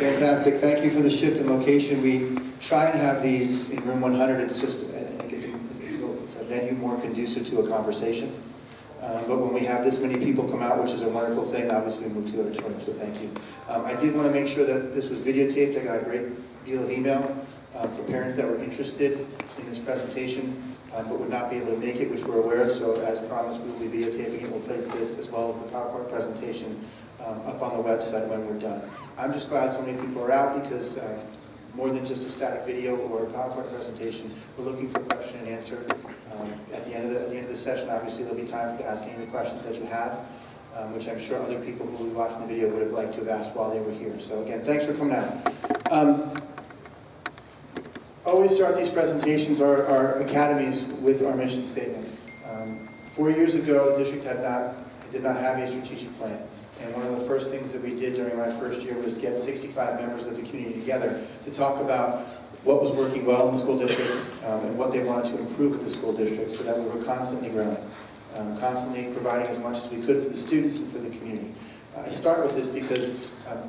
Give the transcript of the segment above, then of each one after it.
Fantastic. Thank you for the shift in location. We try and have these in room 100. It's just, I think it's a venue more conducive to a conversation. But when we have this many people come out, which is a wonderful thing, obviously we moved to the auditorium, so thank you. I did want to make sure that this was videotaped. I got a great deal of email for parents that were interested in this presentation, but would not be able to make it, which we're aware of. So as promised, we will be videotaping it. We'll place this as well as the PowerPoint presentation up on the website when we're done. I'm just glad so many people are out because more than just a static video or a PowerPoint presentation, we're looking for question and answer. At the end of the session, obviously, there'll be time for you to ask any of the questions that you have, which I'm sure other people who will be watching the video would have liked to have asked while they were here. So again, thanks for coming out. Always start these presentations, our academies, with our mission statement. 4 years ago, the district did not have a strategic plan. And one of the first things that we did during my first year was get 65 members of the community together to talk about what was working well in the school district and what they wanted to improve with the school district so that we were constantly growing, constantly providing as much as we could for the students and for the community. I start with this because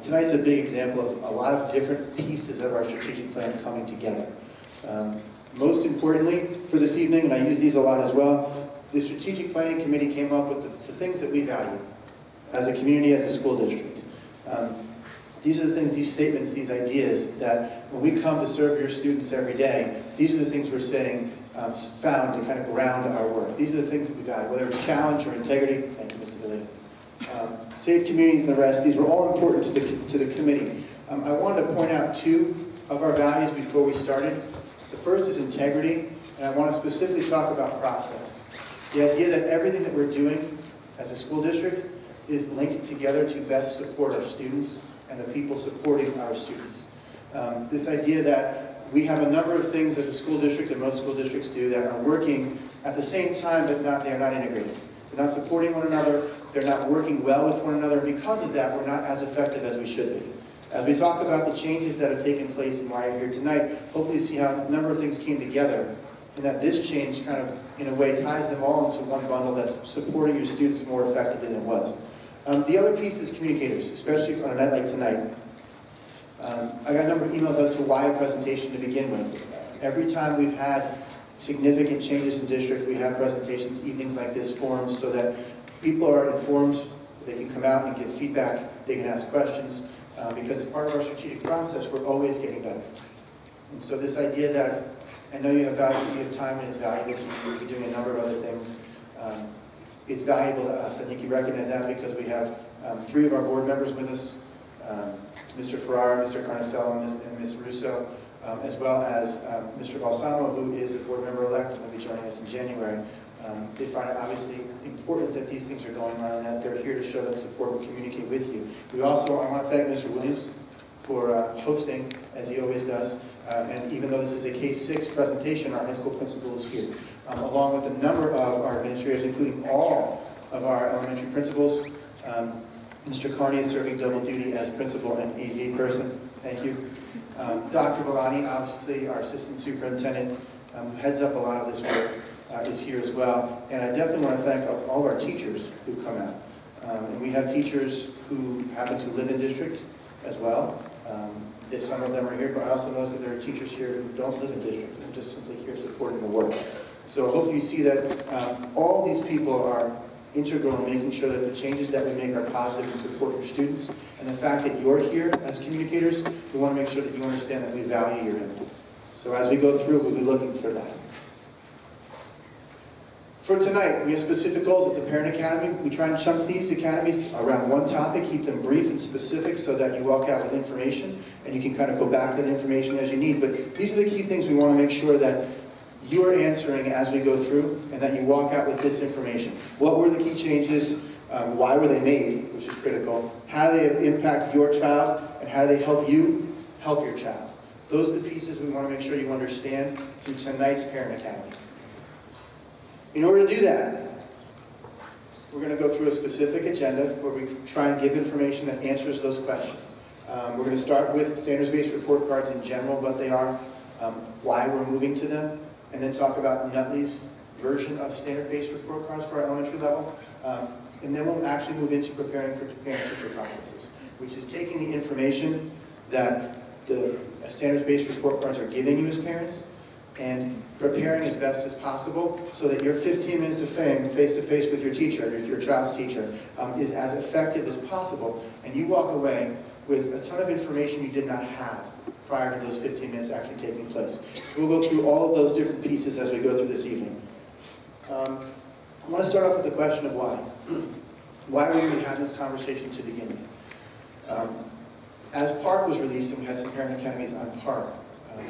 tonight's a big example of a lot of different pieces of our strategic plan coming together. Most importantly for this evening, and I use these a lot as well, the strategic planning committee came up with the things that we value as a community, as a school district. These are the things, these statements, these ideas that when we come to serve your students every day, these are the things we're saying found to kind of ground our work. These are the things that we value, whether it's challenge or integrity. Thank you, Mr. Galea. Safe communities and the rest, these were all important to the committee. I wanted to point out two of our values before we started. The first is integrity, and I want to specifically talk about process. The idea that everything that we're doing as a school district is linked together to best support our students and the people supporting our students. This idea that we have a number of things as a school district, and most school districts do, that are working at the same time, but they're not integrated. They're not supporting one another, they're not working well with one another, and because of that, we're not as effective as we should be. As we talk about the changes that have taken place and why you're here tonight, hopefully you see how a number of things came together, and that this change kind of, in a way, ties them all into one bundle that's supporting your students more effectively than it was. The other piece is communicators, especially on a night like tonight. I got a number of emails as to why a presentation to begin with. Every time we've had significant changes in district, we have presentations, evenings like this, forums, so that people are informed, they can come out and give feedback, they can ask questions, because as part of our strategic process, we're always getting better. And so this idea that, I know you have value, you have time, and it's valuable to you, you're doing a number of other things. It's valuable to us. I think you recognize that because we have 3 of our board members with us, Mr. Farrar, Mr. Carnicello, and Ms. Russo, as well as Mr. Balsamo, who is a board member-elect and will be joining us in January. They find it obviously important that these things are going on and that they're here to show that support and communicate with you. I want to thank Mr. Williams for hosting, as he always does. And even though this is a K-6 presentation, our high school principal is here, along with a number of our administrators, including all of our elementary principals. Mr. Carney is serving double duty as principal and AV person. Thank you. Dr. Villani, obviously our assistant superintendent, who heads up a lot of this work, is here as well. And I definitely want to thank all of our teachers who come out. And we have teachers who happen to live in district as well. Some of them are here, but I also notice that there are teachers here who don't live in district and just simply here supporting the work. So I hope you see that all these people are integral in making sure that the changes that we make are positive and support your students. And the fact that you're here as communicators, we want to make sure that you understand that we value your input. So as we go through, we'll be looking for that. For tonight, we have specific goals. It's a parent academy. We try and chunk these academies around one topic, keep them brief and specific so that you walk out with information and you can kind of go back to that information as you need. But these are the key things we want to make sure that you are answering as we go through and that you walk out with this information. What were the key changes? Why were they made, which is critical? How do they impact your child? And how do they help you help your child? Those are the pieces we want to make sure you understand through tonight's Parent Academy. In order to do that, we're going to go through a specific agenda where we try and give information that answers those questions. We're going to start with standards-based report cards in general, what they are, why we're moving to them, and then talk about Nutley's version of standard-based report cards for our elementary level. And then we'll actually move into preparing for parent-teacher conferences, which is taking the information that the standards-based report cards are giving you as parents, and preparing as best as possible so that your 15 minutes of fame face-to-face with your teacher, your child's teacher, is as effective as possible, and you walk away with a ton of information you did not have prior to those 15 minutes actually taking place. So we'll go through all of those different pieces as we go through this evening. I want to start off with the question of why. Why we even have this conversation to begin with. As PARC was released, and we had some parent academies on PARC,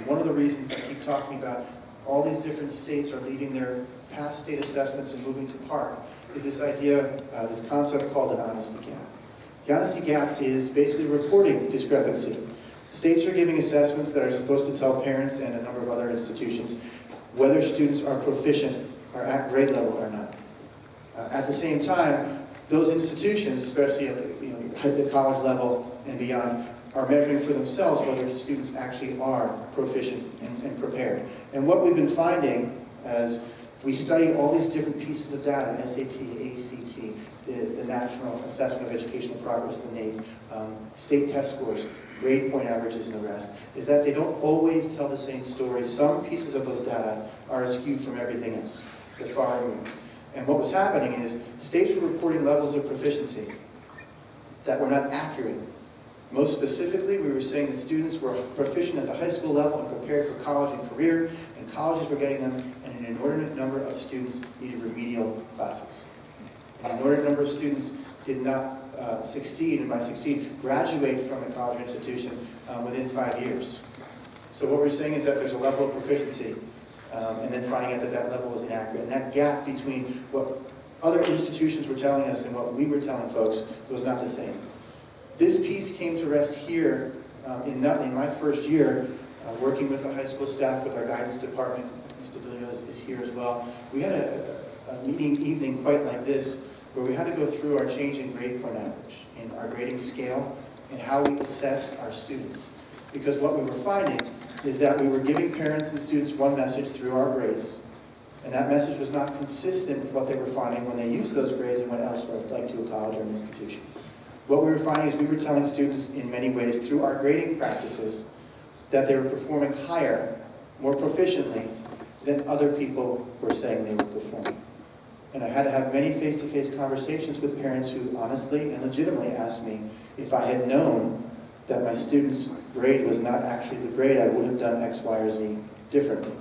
one of the reasons I keep talking about all these different states are leaving their past state assessments and moving to PARC is this idea, this concept called an honesty gap. The honesty gap is basically reporting discrepancy. States are giving assessments that are supposed to tell parents and a number of other institutions whether students are proficient or at grade level or not. At the same time, those institutions, especially at the college level and beyond, are measuring for themselves whether students actually are proficient and prepared. And what we've been finding as we study all these different pieces of data, SAT, ACT, the National Assessment of Educational Progress, the NAEP, state test scores, grade point averages and the rest, is that they don't always tell the same story. Some pieces of those data are skewed from everything else. They're far removed. And what was happening is states were reporting levels of proficiency that were not accurate. Most specifically, we were saying that students were proficient at the high school level and prepared for college and career, and colleges were getting them, and an inordinate number of students needed remedial classes. An inordinate number of students did not succeed, and by succeed, graduate from a college or institution within 5 years. So what we're saying is that there's a level of proficiency, and then finding out that that level was inaccurate. And that gap between what other institutions were telling us and what we were telling folks was not the same. This piece came to rest here in my first year, working with the high school staff, with our guidance department. Mr. Villio is here as well. We had a meeting evening quite like this, where we had to go through our change in grade point average, in our grading scale, and how we assessed our students. Because what we were finding is that we were giving parents and students one message through our grades, and that message was not consistent with what they were finding when they used those grades and went elsewhere, like to a college or an institution. What we were finding is we were telling students in many ways through our grading practices that they were performing higher, more proficiently than other people were saying they were performing. And I had to have many face-to-face conversations with parents who honestly and legitimately asked me if I had known that my student's grade was not actually the grade, I would have done X, Y, or Z differently.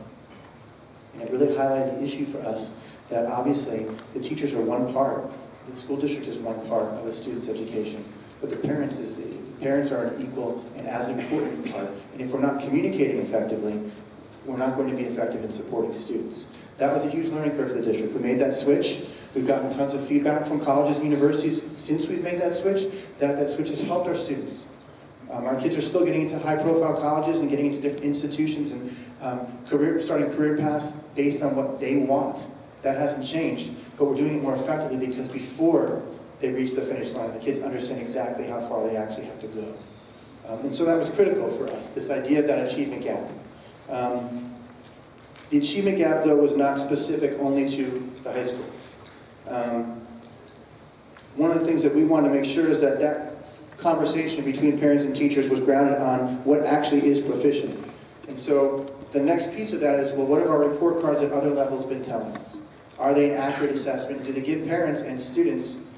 And it really highlighted the issue for us that obviously the teachers are one part. The school district is one part of a student's education, but the parents are an equal and as important part. And if we're not communicating effectively, we're not going to be effective in supporting students. That was a huge learning curve for the district. We made that switch. We've gotten tons of feedback from colleges and universities since we've made that switch, that switch has helped our students. Our kids are still getting into high-profile colleges and getting into different institutions and starting career paths based on what they want. That hasn't changed, but we're doing it more effectively because before they reach the finish line, the kids understand exactly how far they actually have to go. And so that was critical for us, this idea of that achievement gap. The achievement gap, though, was not specific only to the high school. One of the things that we wanted to make sure is that that conversation between parents and teachers was grounded on what actually is proficient. And so the next piece of that is, well, what have our report cards at other levels been telling us? Are they an accurate assessment? Do they give parents and students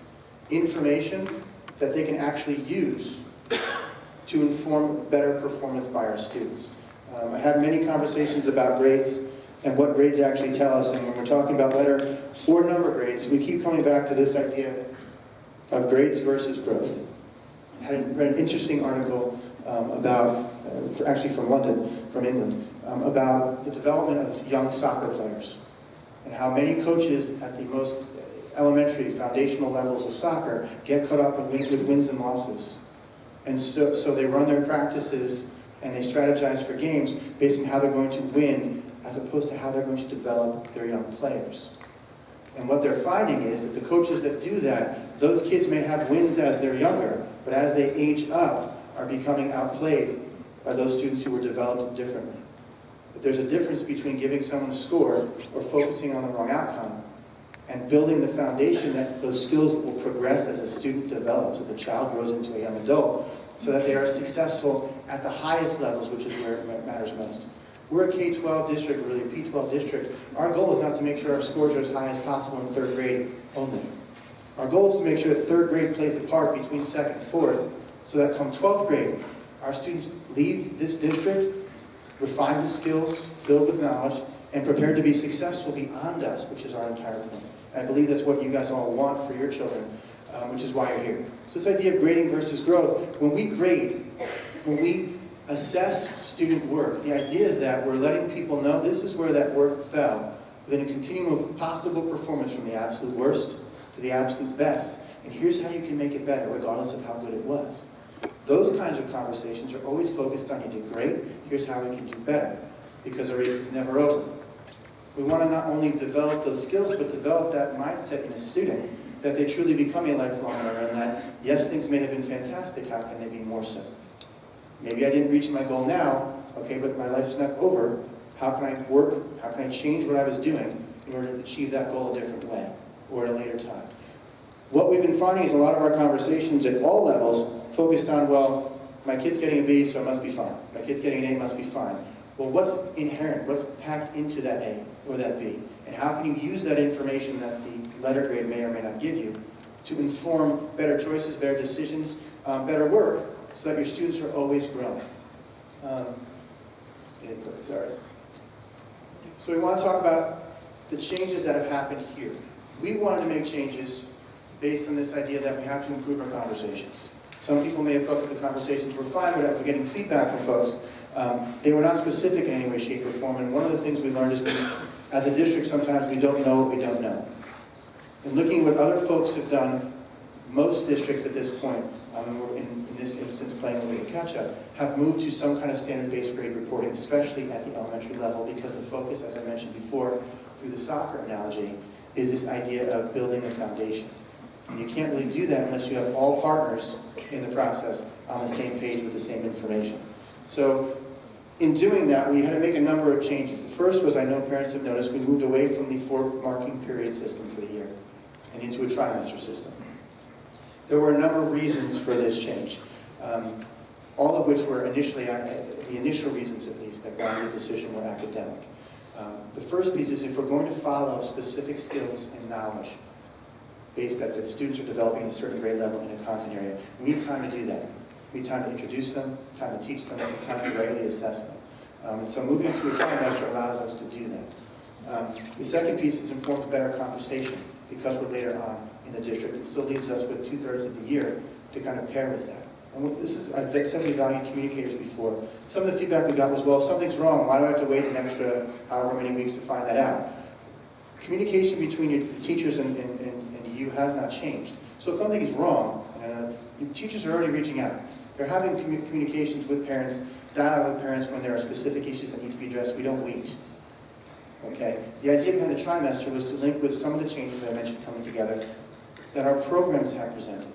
information that they can actually use to inform better performance by our students? I had many conversations about grades and what grades actually tell us, and when we're talking about letter or number grades, we keep coming back to this idea of grades versus growth. I read an interesting article actually from London, from England, about the development of young soccer players and how many coaches at the most elementary, foundational levels of soccer get caught up with wins and losses. And so they run their practices and they strategize for games based on how they're going to win as opposed to how they're going to develop their young players. And what they're finding is that the coaches that do that, those kids may have wins as they're younger, but as they age up, are becoming outplayed by those students who were developed differently. But there's a difference between giving someone a score or focusing on the wrong outcome and building the foundation that those skills will progress as a student develops, as a child grows into a young adult, so that they are successful at the highest levels, which is where it matters most. We're a K-12 district, really a P-12 district. Our goal is not to make sure our scores are as high as possible in third grade only. Our goal is to make sure that third grade plays a part between second and fourth, so that come 12th grade, our students leave this district refined with skills, filled with knowledge, and prepared to be successful beyond us, which is our entire point. I believe that's what you guys all want for your children, which is why you're here. So this idea of grading versus growth, when we grade, when we assess student work, the idea is that we're letting people know this is where that work fell, within a continuum of possible performance from the absolute worst to the absolute best. And here's how you can make it better, regardless of how good it was. Those kinds of conversations are always focused on, you did great, here's how we can do better, because the race is never over. We want to not only develop those skills, but develop that mindset in a student that they truly become a lifelong learner, and that, yes, things may have been fantastic, how can they be more so? Maybe I didn't reach my goal now, okay, but my life's not over. How can I work, how can I change what I was doing in order to achieve that goal a different way, or at a later time? What we've been finding is a lot of our conversations at all levels focused on, well, my kid's getting a B, so it must be fine. My kid's getting an A, must be fine. Well, what's inherent, what's packed into that A or that B? And how can you use that information that the letter grade may or may not give you to inform better choices, better decisions, better work, so that your students are always growing? Sorry. So we want to talk about the changes that have happened here. We wanted to make changes based on this idea that we have to improve our conversations. Some people may have thought that the conversations were fine, but after getting feedback from folks, they were not specific in any way, shape, or form. And one of the things we learned is as a district, sometimes we don't know what we don't know. And looking at what other folks have done, most districts at this point, in this instance playing a little bit of catch-up, have moved to some kind of standard-based grade reporting, especially at the elementary level, because the focus, as I mentioned before, through the soccer analogy, is this idea of building a foundation. And you can't really do that unless you have all partners in the process on the same page with the same information. So in doing that, we had to make a number of changes. The first was, I know parents have noticed, we moved away from the 4 marking period system for the year and into a trimester system. There were a number of reasons for this change, all of which were initially, the initial reasons at least, that guided the decision were academic. The first piece is if we're going to follow specific skills and knowledge based that students are developing at a certain grade level in a content area, we need time to do that. We need time to introduce them, time to teach them, and time to regularly assess them. And so moving to a trimester allows us to do that. The second piece is informed better conversation, because we're later on in the district. It still leaves us with 2/3 of the year to kind of pair with that. And this is, I've said we value communicators before. Some of the feedback we got was, well, if something's wrong, why do I have to wait an extra however many weeks to find that out? Communication between the teachers and you has not changed. So if something is wrong, your teachers are already reaching out. They're having communications with parents, dialogue with parents when there are specific issues that need to be addressed. We don't wait. Okay? The idea behind the trimester was to link with some of the changes that I mentioned coming together that our programs have presented.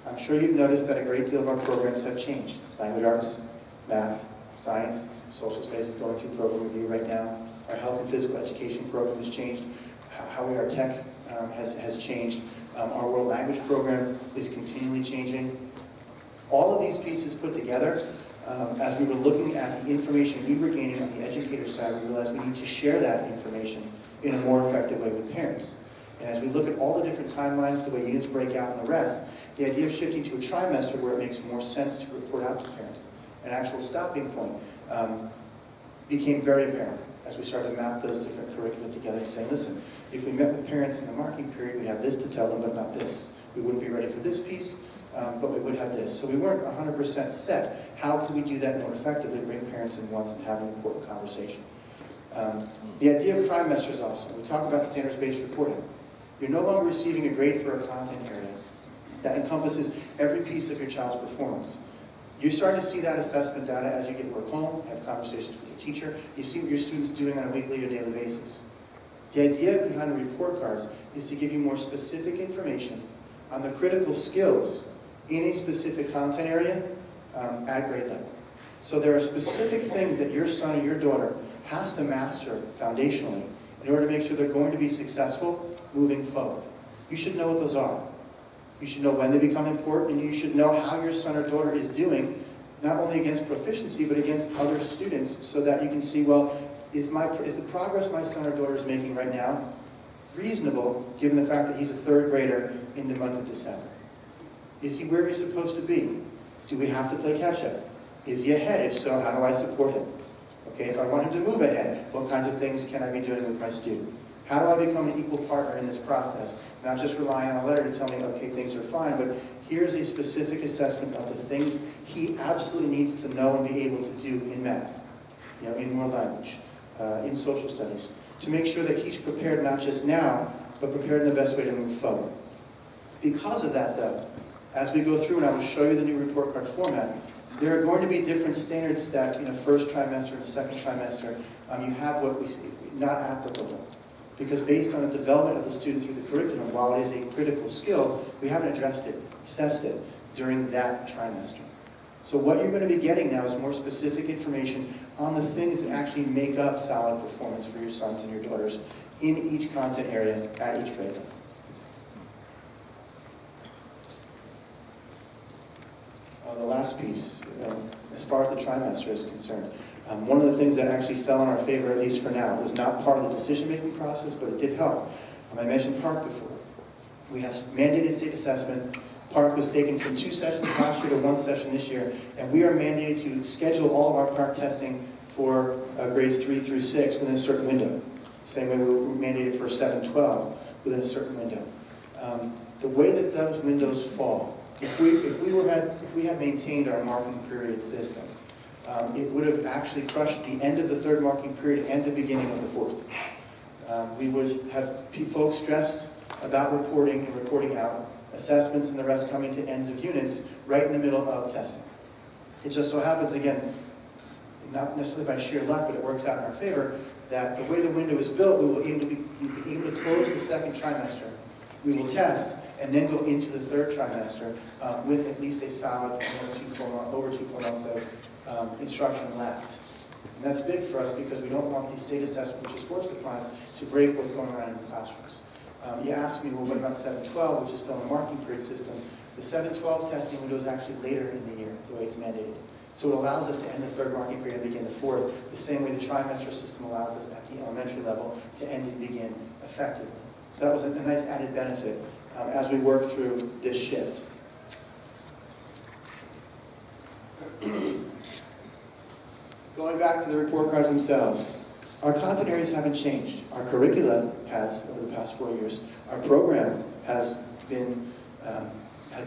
I'm sure you've noticed that a great deal of our programs have changed. Language arts, math, science, social studies is going through program review right now. Our health and physical education program has changed. How we are tech has changed. Our world language program is continually changing. All of these pieces put together, as we were looking at the information we were gaining on the educator side, we realized we need to share that information in a more effective way with parents. And as we look at all the different timelines, the way units break out and the rest, the idea of shifting to a trimester where it makes more sense to report out to parents, an actual stopping point, became very apparent as we started to map those different curricula together and saying, listen, if we met with parents in the marking period, we'd have this to tell them, but not this. We wouldn't be ready for this piece, but we would have this. So we weren't 100% set. How could we do that more effectively, bring parents in once and have an important conversation? The idea of trimesters also, we talk about standards-based reporting. You're no longer receiving a grade for a content area that encompasses every piece of your child's performance. You're starting to see that assessment data as you get work home, have conversations with your teacher. You see what your student's doing on a weekly or daily basis. The idea behind the report cards is to give you more specific information on the critical skills in a specific content area at grade level. So there are specific things that your son or your daughter has to master foundationally in order to make sure they're going to be successful moving forward. You should know what those are. You should know when they become important, and you should know how your son or daughter is doing, not only against proficiency, but against other students, so that you can see, well, is the progress my son or daughter is making right now reasonable, given the fact that he's a third grader in the month of December? Is he where he's supposed to be? Do we have to play catch-up? Is he ahead? If so, how do I support him? Okay, if I want him to move ahead, what kinds of things can I be doing with my student? How do I become an equal partner in this process? Not just relying on a letter to tell me, okay, things are fine, but here's a specific assessment of the things he absolutely needs to know and be able to do in math, in world language, in social studies, to make sure that he's prepared not just now, but prepared in the best way to move forward. Because of that, though, as we go through, and I will show you the new report card format, there are going to be different standards that in a first trimester and a second trimester, you have what we see not applicable. Because based on the development of the student through the curriculum, while it is a critical skill, we haven't addressed it, assessed it during that trimester. So what you're going to be getting now is more specific information on the things that actually make up solid performance for your sons and your daughters in each content area at each grade level. The last piece, as far as the trimester is concerned, one of the things that actually fell in our favor, at least for now, was not part of the decision-making process, but it did help. I mentioned PARC before. We have mandated state assessment. PARC was taken from 2 sessions last year to 1 session this year, and we are mandated to schedule all of our PARC testing for grades 3 through 6 within a certain window. Same way we were mandated for 7-12 within a certain window. The way that those windows fall, if we had maintained our marking period system, it would have actually crushed the end of the 3rd marking period and the beginning of the 4th. We would have folks stressed about reporting and reporting out, assessments and the rest coming to ends of units right in the middle of testing. It just so happens, again, not necessarily by sheer luck, but it works out in our favor, that the way the window is built, we will be able to close the 2nd trimester. We will test, and then go into the 3rd trimester with at least a solid, over 2 full months of instruction left. And that's big for us because we don't want the state assessment, which is forced upon us, to break what's going on in the classrooms. You asked me, well, what about 7-12, which is still in the marking period system? The 7-12 testing window is actually later in the year, the way it's mandated. So it allows us to end the 3rd marking period and begin the 4th, the same way the trimester system allows us at the elementary level to end and begin effectively. So that was a nice added benefit as we work through this shift. Going back to the report cards themselves, our content areas haven't changed. Our curricula has over the past 4 years. Our program has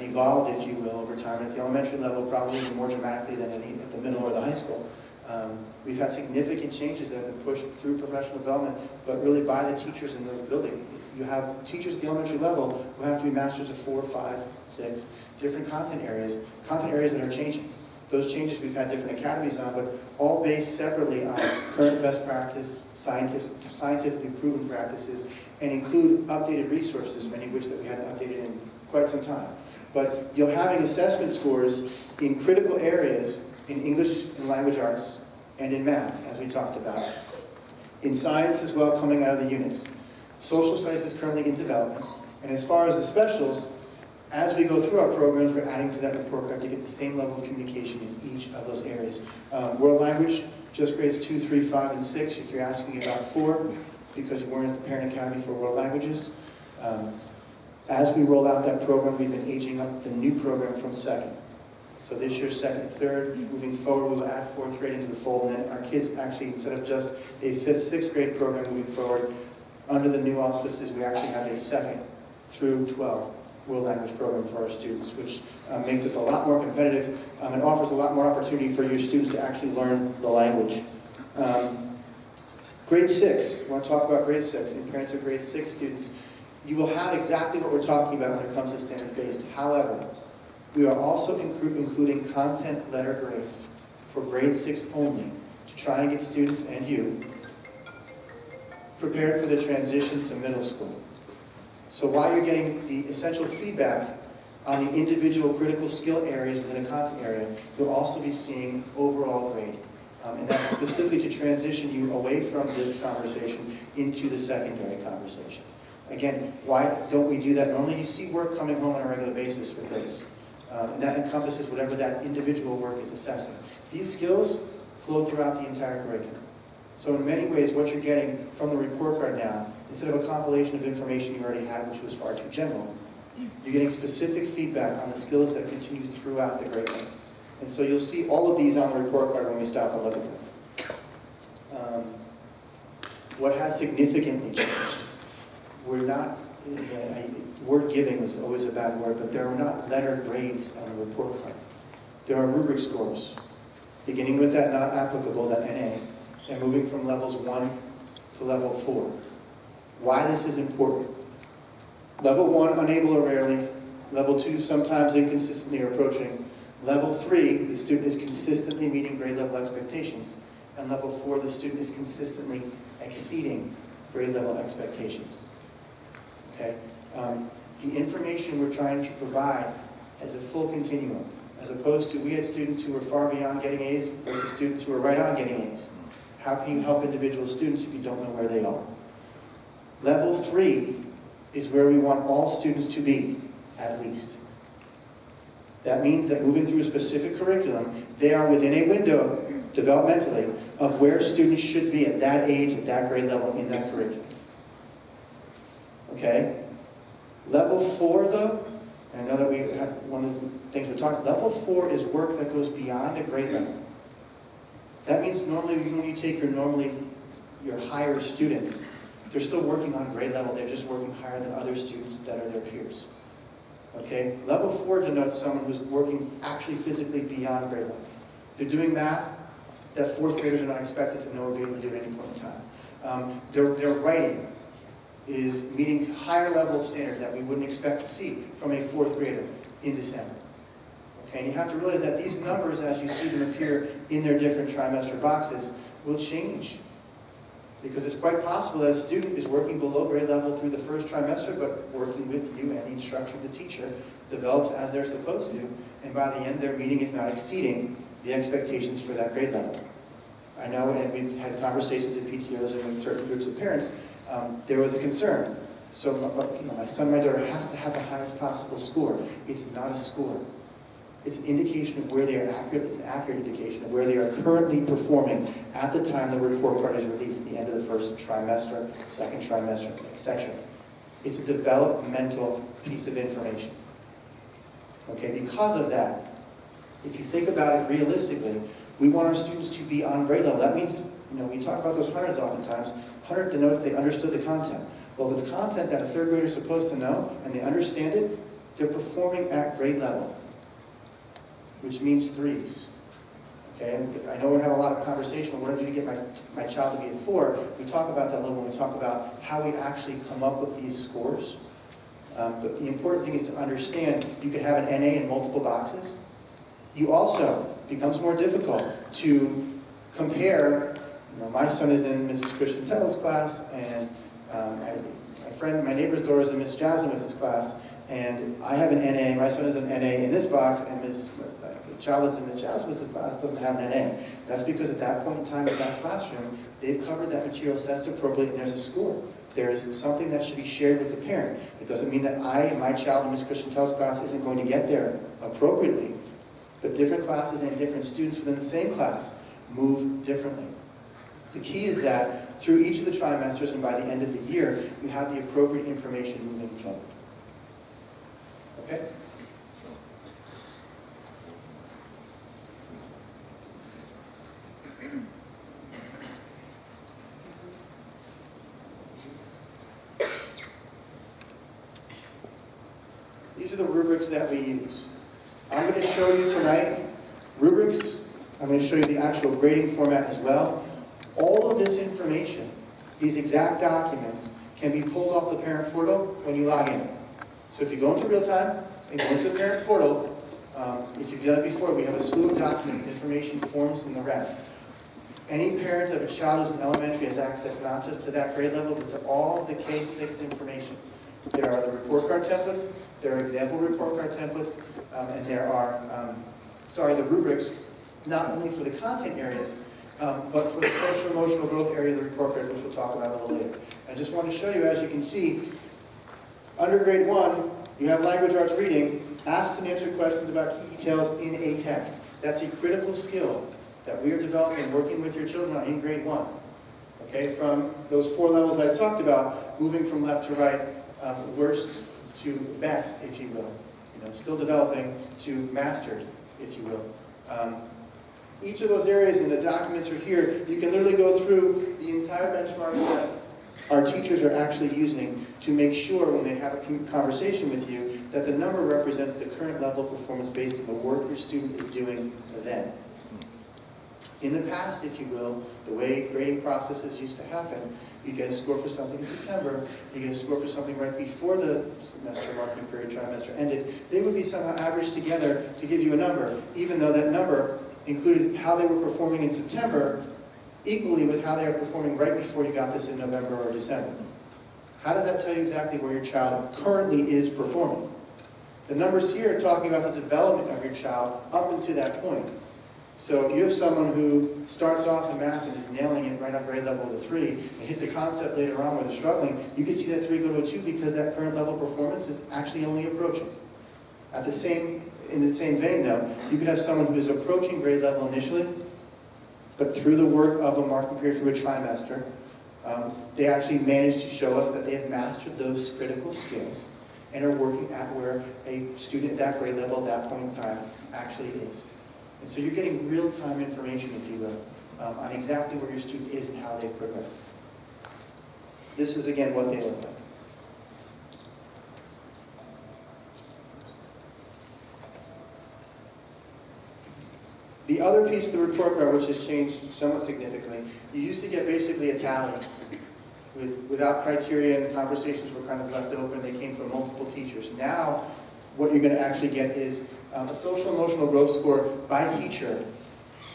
evolved, if you will, over time. At the elementary level, probably even more dramatically than at the middle or the high school. We've had significant changes that have been pushed through professional development, but really by the teachers in those buildings. You have teachers at the elementary level who have to be masters of 4, 5, 6 different content areas that are changing. Those changes we've had different academies on, but all based separately on current best practice, scientifically proven practices, and include updated resources, many of which that we hadn't updated in quite some time. But you're having assessment scores in critical areas in English and language arts and in math, as we talked about. In science as well, coming out of the units. Social studies is currently in development. And as far as the specials, as we go through our programs, we're adding to that report card to get the same level of communication in each of those areas. World language, just grades 2, 3, 5, and 6. If you're asking about 4, it's because you weren't at the Parent Academy for world languages. As we roll out that program, we've been aging up the new program from 2nd. So this year, 2nd and 3rd, moving forward, we'll add 4th grade into the fold, and then our kids actually, instead of just a 5th, 6th grade program moving forward, under the new auspices, we actually have a 2nd through 12 world language program for our students, which makes us a lot more competitive and offers a lot more opportunity for your students to actually learn the language. Grade 6, we want to talk about grade 6, and parents of grade 6 students, you will have exactly what we're talking about when it comes to standard-based. However, we are also including content letter grades for grade 6 only to try and get students and you prepared for the transition to middle school. So while you're getting the essential feedback on the individual critical skill areas within a content area, you'll also be seeing overall grade. And that's specifically to transition you away from this conversation into the secondary conversation. Again, why don't we do that? Normally you see work coming home on a regular basis with grades. And that encompasses whatever that individual work is assessing. These skills flow throughout the entire curriculum. So in many ways, what you're getting from the report card now, instead of a compilation of information you already had, which was far too general, you're getting specific feedback on the skills that continue throughout the grade level. And so you'll see all of these on the report card when we stop and look at them. What has significantly changed? We're not, word giving was always a bad word, but there are not lettered grades on the report card. There are rubric scores, beginning with that not applicable, that NA, and moving from levels 1 to level 4. Why this is important? Level 1, unable or rarely. Level 2, sometimes inconsistently or approaching. Level 3, the student is consistently meeting grade level expectations. And level 4, the student is consistently exceeding grade level expectations. Okay? The information we're trying to provide has a full continuum, as opposed to we had students who were far beyond getting A's versus students who were right on getting A's. How can you help individual students if you don't know where they are? Level 3 is where we want all students to be, at least. That means that moving through a specific curriculum, they are within a window, developmentally, of where students should be at that age, at that grade level, in that curriculum. Okay? Level 4, though, and I know that we have one of the things we're talking about, level 4 is work that goes beyond a grade level. That means normally when you take your higher students, they're still working on grade level, they're just working higher than other students that are their peers. Okay? Level 4 denotes someone who's working actually physically beyond grade level. They're doing math that fourth graders are not expected to know or be able to do at any point in time. Their writing is meeting higher level of standard that we wouldn't expect to see from a fourth grader in December. Okay, and you have to realize that these numbers, as you see them appear in their different trimester boxes, will change. Because it's quite possible that a student is working below grade level through the first trimester, but working with you and the instruction of the teacher develops as they're supposed to, and by the end they're meeting, if not exceeding, the expectations for that grade level. I know, and we've had conversations at PTOs and with certain groups of parents, there was a concern. So my son, my daughter has to have the highest possible score. It's not a score. It's an indication of where they are accurate. It's an accurate indication of where they are currently performing at the time the report card is released, the end of the first trimester, second trimester, etc. It's a developmental piece of information. Okay, because of that, if you think about it realistically, we want our students to be on grade level. That means, we talk about those hundreds oftentimes. 100 denotes they understood the content. Well, if it's content that a third grader is supposed to know, and they understand it, they're performing at grade level, which means 3s. Okay, and I know we have a lot of conversation. What if you get my child to be at 4? We talk about that a little when we talk about how we actually come up with these scores. But the important thing is to understand you could have an NA in multiple boxes. You also, becomes more difficult to compare. My son is in Mrs. Christian Tell's class, and my neighbor's daughter is in Miss Jasmine's class, and I have an NA, my son is an NA in this box, and the child that's in Miss Jasmine's class doesn't have an NA. That's because at that point in time in that classroom, they've covered that material, assessed appropriately, and there's a score. There's something that should be shared with the parent. It doesn't mean that my child in Miss Christian Tell's class isn't going to get there appropriately, but different classes and different students within the same class move differently. The key is that through each of the trimesters and by the end of the year, you have the appropriate information moving forward. Okay? These are the rubrics that we use. I'm going to show you tonight rubrics. I'm going to show you the actual grading format as well. All of this information, these exact documents, can be pulled off the parent portal when you log in. So if you go into real time and go into the parent portal, if you've done it before, we have a slew of documents, information, forms, and the rest. Any parent of a child who's in elementary has access not just to that grade level, but to all of the K-6 information. There are the report card templates, there are example report card templates, and there are, the rubrics, not only for the content areas, but for the social emotional growth area of the report card, which we'll talk about a little later. I just want to show you, as you can see, Under grade 1, you have language arts reading, asks and answer questions about key details in a text. That's a critical skill that we are developing, working with your children on in grade 1. Okay, from those 4 levels that I talked about, moving from left to right, worst to best, if you will. Still developing to mastered, if you will. Each of those areas in the documents are here. You can literally go through the entire benchmark that our teachers are actually using to make sure when they have a conversation with you that the number represents the current level of performance based on the work your student is doing then. In the past, if you will, the way grading processes used to happen, you get a score for something in September, you get a score for something right before the semester marking period trimester ended. They would be somehow averaged together to give you a number, even though that number included how they were performing in September equally with how they are performing right before you got this in November or December. How does that tell you exactly where your child currently is performing? The numbers here are talking about the development of your child up until that point. So you have someone who starts off in math and is nailing it right on grade level with a 3, and hits a concept later on where they're struggling, you can see that 3 go to a 2 because that current level of performance is actually only approaching. In the same vein though, you could have someone who is approaching grade level initially, but through the work of a marking period through a trimester, they actually managed to show us that they have mastered those critical skills and are working at where a student at that grade level at that point in time actually is. And so you're getting real-time information, if you will, on exactly where your student is and how they've progressed. This is, again, what they look like. The other piece of the report card, which has changed somewhat significantly, you used to get basically a tally without criteria, and the conversations were kind of left open. They came from multiple teachers. Now, what you're going to actually get is a social emotional growth score by teacher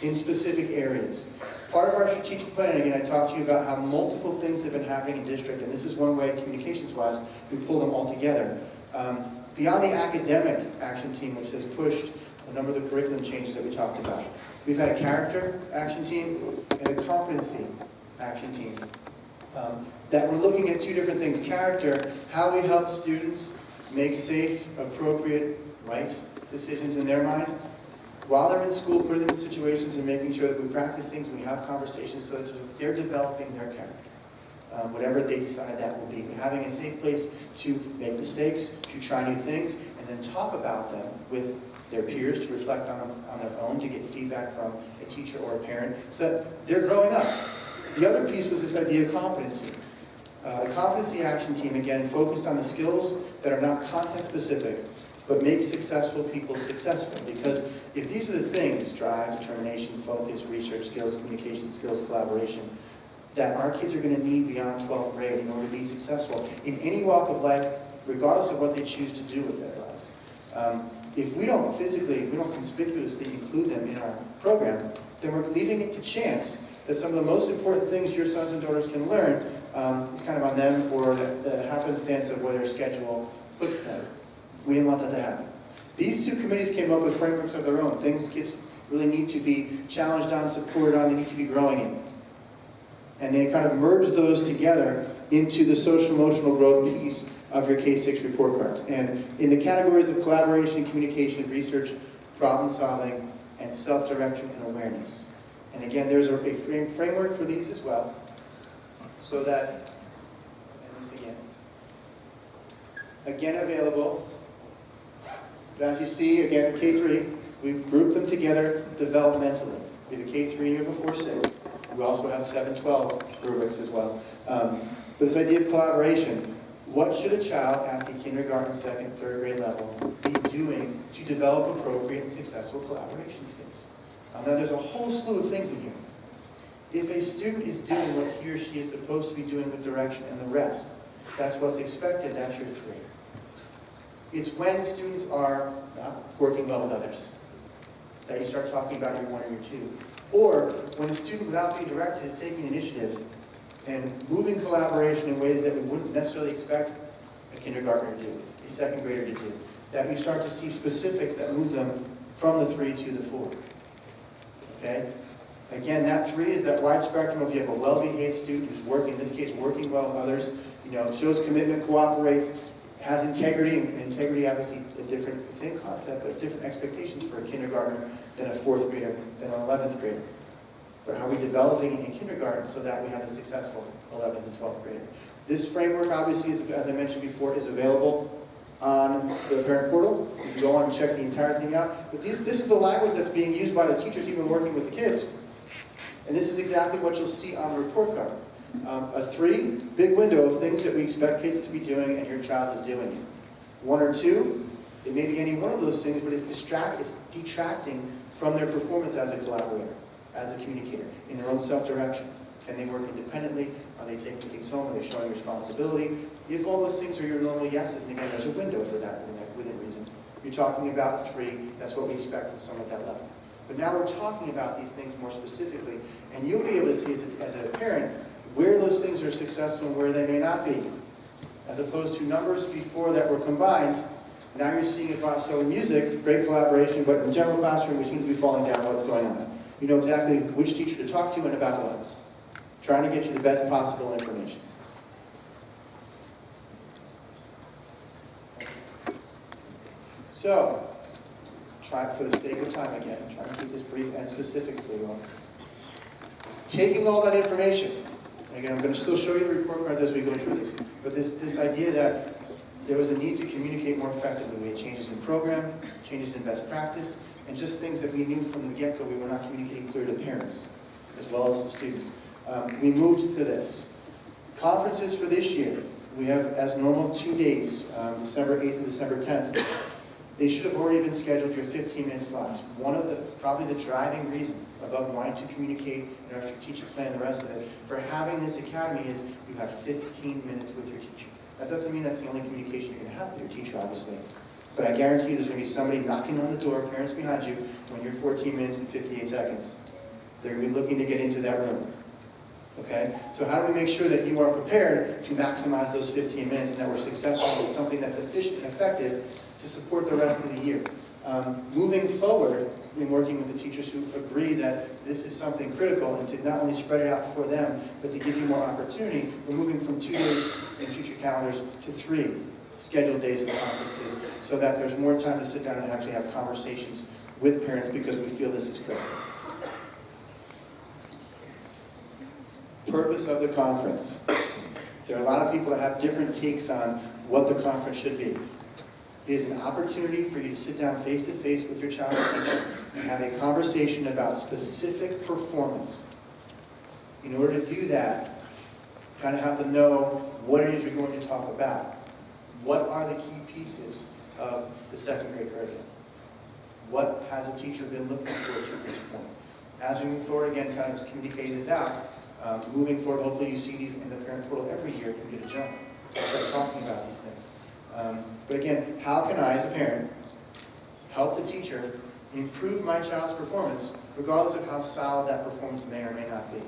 in specific areas. Part of our strategic plan, again, I talked to you about how multiple things have been happening in district, and this is one way, communications-wise, we pull them all together. Beyond the academic action team, which has pushed a number of the curriculum changes that we talked about, we've had a character action team and a competency action team that we're looking at 2 different things. Character, how we help students make safe, appropriate, right decisions in their mind while they're in school, putting them in situations and making sure that we practice things and we have conversations so that they're developing their character, whatever they decide that will be. But having a safe place to make mistakes, to try new things, and then talk about them with their peers, to reflect on them on their own, to get feedback from a teacher or a parent, so that they're growing up. The other piece was this idea of competency. The competency action team, again, focused on the skills that are not content specific, but make successful people successful. Because if these are the things, drive, determination, focus, research skills, communication skills, collaboration, that our kids are going to need beyond 12th grade in order to be successful in any walk of life, regardless of what they choose to do with their lives. If we don't conspicuously include them in our program, then we're leaving it to chance that some of the most important things your sons and daughters can learn is kind of on them, or the happenstance of where their schedule puts them. We didn't want that to happen. These 2 committees came up with frameworks of their own, things kids really need to be challenged on, supported on, they need to be growing in. And they kind of merged those together into the social emotional growth piece of your K-6 report cards. And in the categories of collaboration, communication, research, problem solving, and self-direction and awareness. And again, there's a framework for these as well, so that, and this again available. But as you see, again, K3, we've grouped them together developmentally. We have a K3 and you have a 4-6. We also have 7-12 rubrics as well. But this idea of collaboration, what should a child at the kindergarten, 2nd, 3rd grade level be doing to develop appropriate and successful collaboration skills? Now there's a whole slew of things in here. If a student is doing what he or she is supposed to be doing with direction and the rest, that's what's expected, that's your 3. It's when students are not working well with others that you start talking about your 1 or your 2. Or when a student, without being directed, is taking initiative and moving collaboration in ways that we wouldn't necessarily expect a kindergartner to do, a 2nd grader to do. That you start to see specifics that move them from the 3 to the 4. Okay? Again, that 3 is that wide spectrum of you have a well-behaved student who's working, in this case, working well with others, shows commitment, cooperates, has integrity, and integrity obviously the same concept, but different expectations for a kindergartner than a 4th grader, than an 11th grader. But how are we developing in kindergarten so that we have a successful 11th and 12th grader? This framework obviously, as I mentioned before, is available on the parent portal. You can go on and check the entire thing out. But this is the language that's being used by the teachers even working with the kids. And this is exactly what you'll see on the report card. A 3 big window of things that we expect kids to be doing and your child is doing it. 1 or 2, it may be any one of those things, but it's detracting from their performance as a collaborator, as a communicator, in their own self-direction. Can they work independently? Are they taking things home? Are they showing responsibility? If all those things are your normal yeses, and again, there's a window for that within reason. You're talking about a 3, that's what we expect from someone at that level. But now we're talking about these things more specifically, and you'll be able to see as a parent where those things are successful and where they may not be. As opposed to numbers before that were combined, now you're seeing it by, so in music, great collaboration, but in the general classroom, we seem to be falling down what's going on. You know exactly which teacher to talk to and about what. Trying to get you the best possible information. So, try for the sake of time again, trying to keep this brief and specific for you all. Taking all that information, and again, I'm going to still show you the report cards as we go through this, but this idea that there was a need to communicate more effectively. We had changes in program, changes in best practice, and just things that we knew from the get-go we were not communicating clear to parents, as well as the students. We moved to this. Conferences for this year, we have, as normal, 2 days, December 8th and December 10th. They should have already been scheduled your 15-minute slots. One of probably the driving reason about wanting to communicate in our strategic plan and the rest of it, for having this academy is you have 15 minutes with your teacher. That doesn't mean that's the only communication you're going to have with your teacher, obviously. But I guarantee you there's going to be somebody knocking on the door, parents behind you, when you're 14 minutes and 58 seconds. They're going to be looking to get into that room. Okay? So how do we make sure that you are prepared to maximize those 15 minutes and that we're successful with something that's efficient and effective to support the rest of the year? Moving forward in working with the teachers who agree that this is something critical and to not only spread it out for them, but to give you more opportunity, we're moving from 2 days in future calendars to 3 scheduled days of conferences so that there's more time to sit down and actually have conversations with parents because we feel this is critical. Purpose of the conference. There are a lot of people that have different takes on what the conference should be. It is an opportunity for you to sit down face-to-face with your child's teacher and have a conversation about specific performance. In order to do that, you kind of have to know what it is you're going to talk about. What are the key pieces of the 2nd grade curriculum? What has a teacher been looking for to this point? As we move forward, again, kind of communicating this out, moving forward, hopefully you see these in the parent portal every year and get a jump and start talking about these things. But again, how can I, as a parent, help the teacher improve my child's performance, regardless of how solid that performance may or may not be?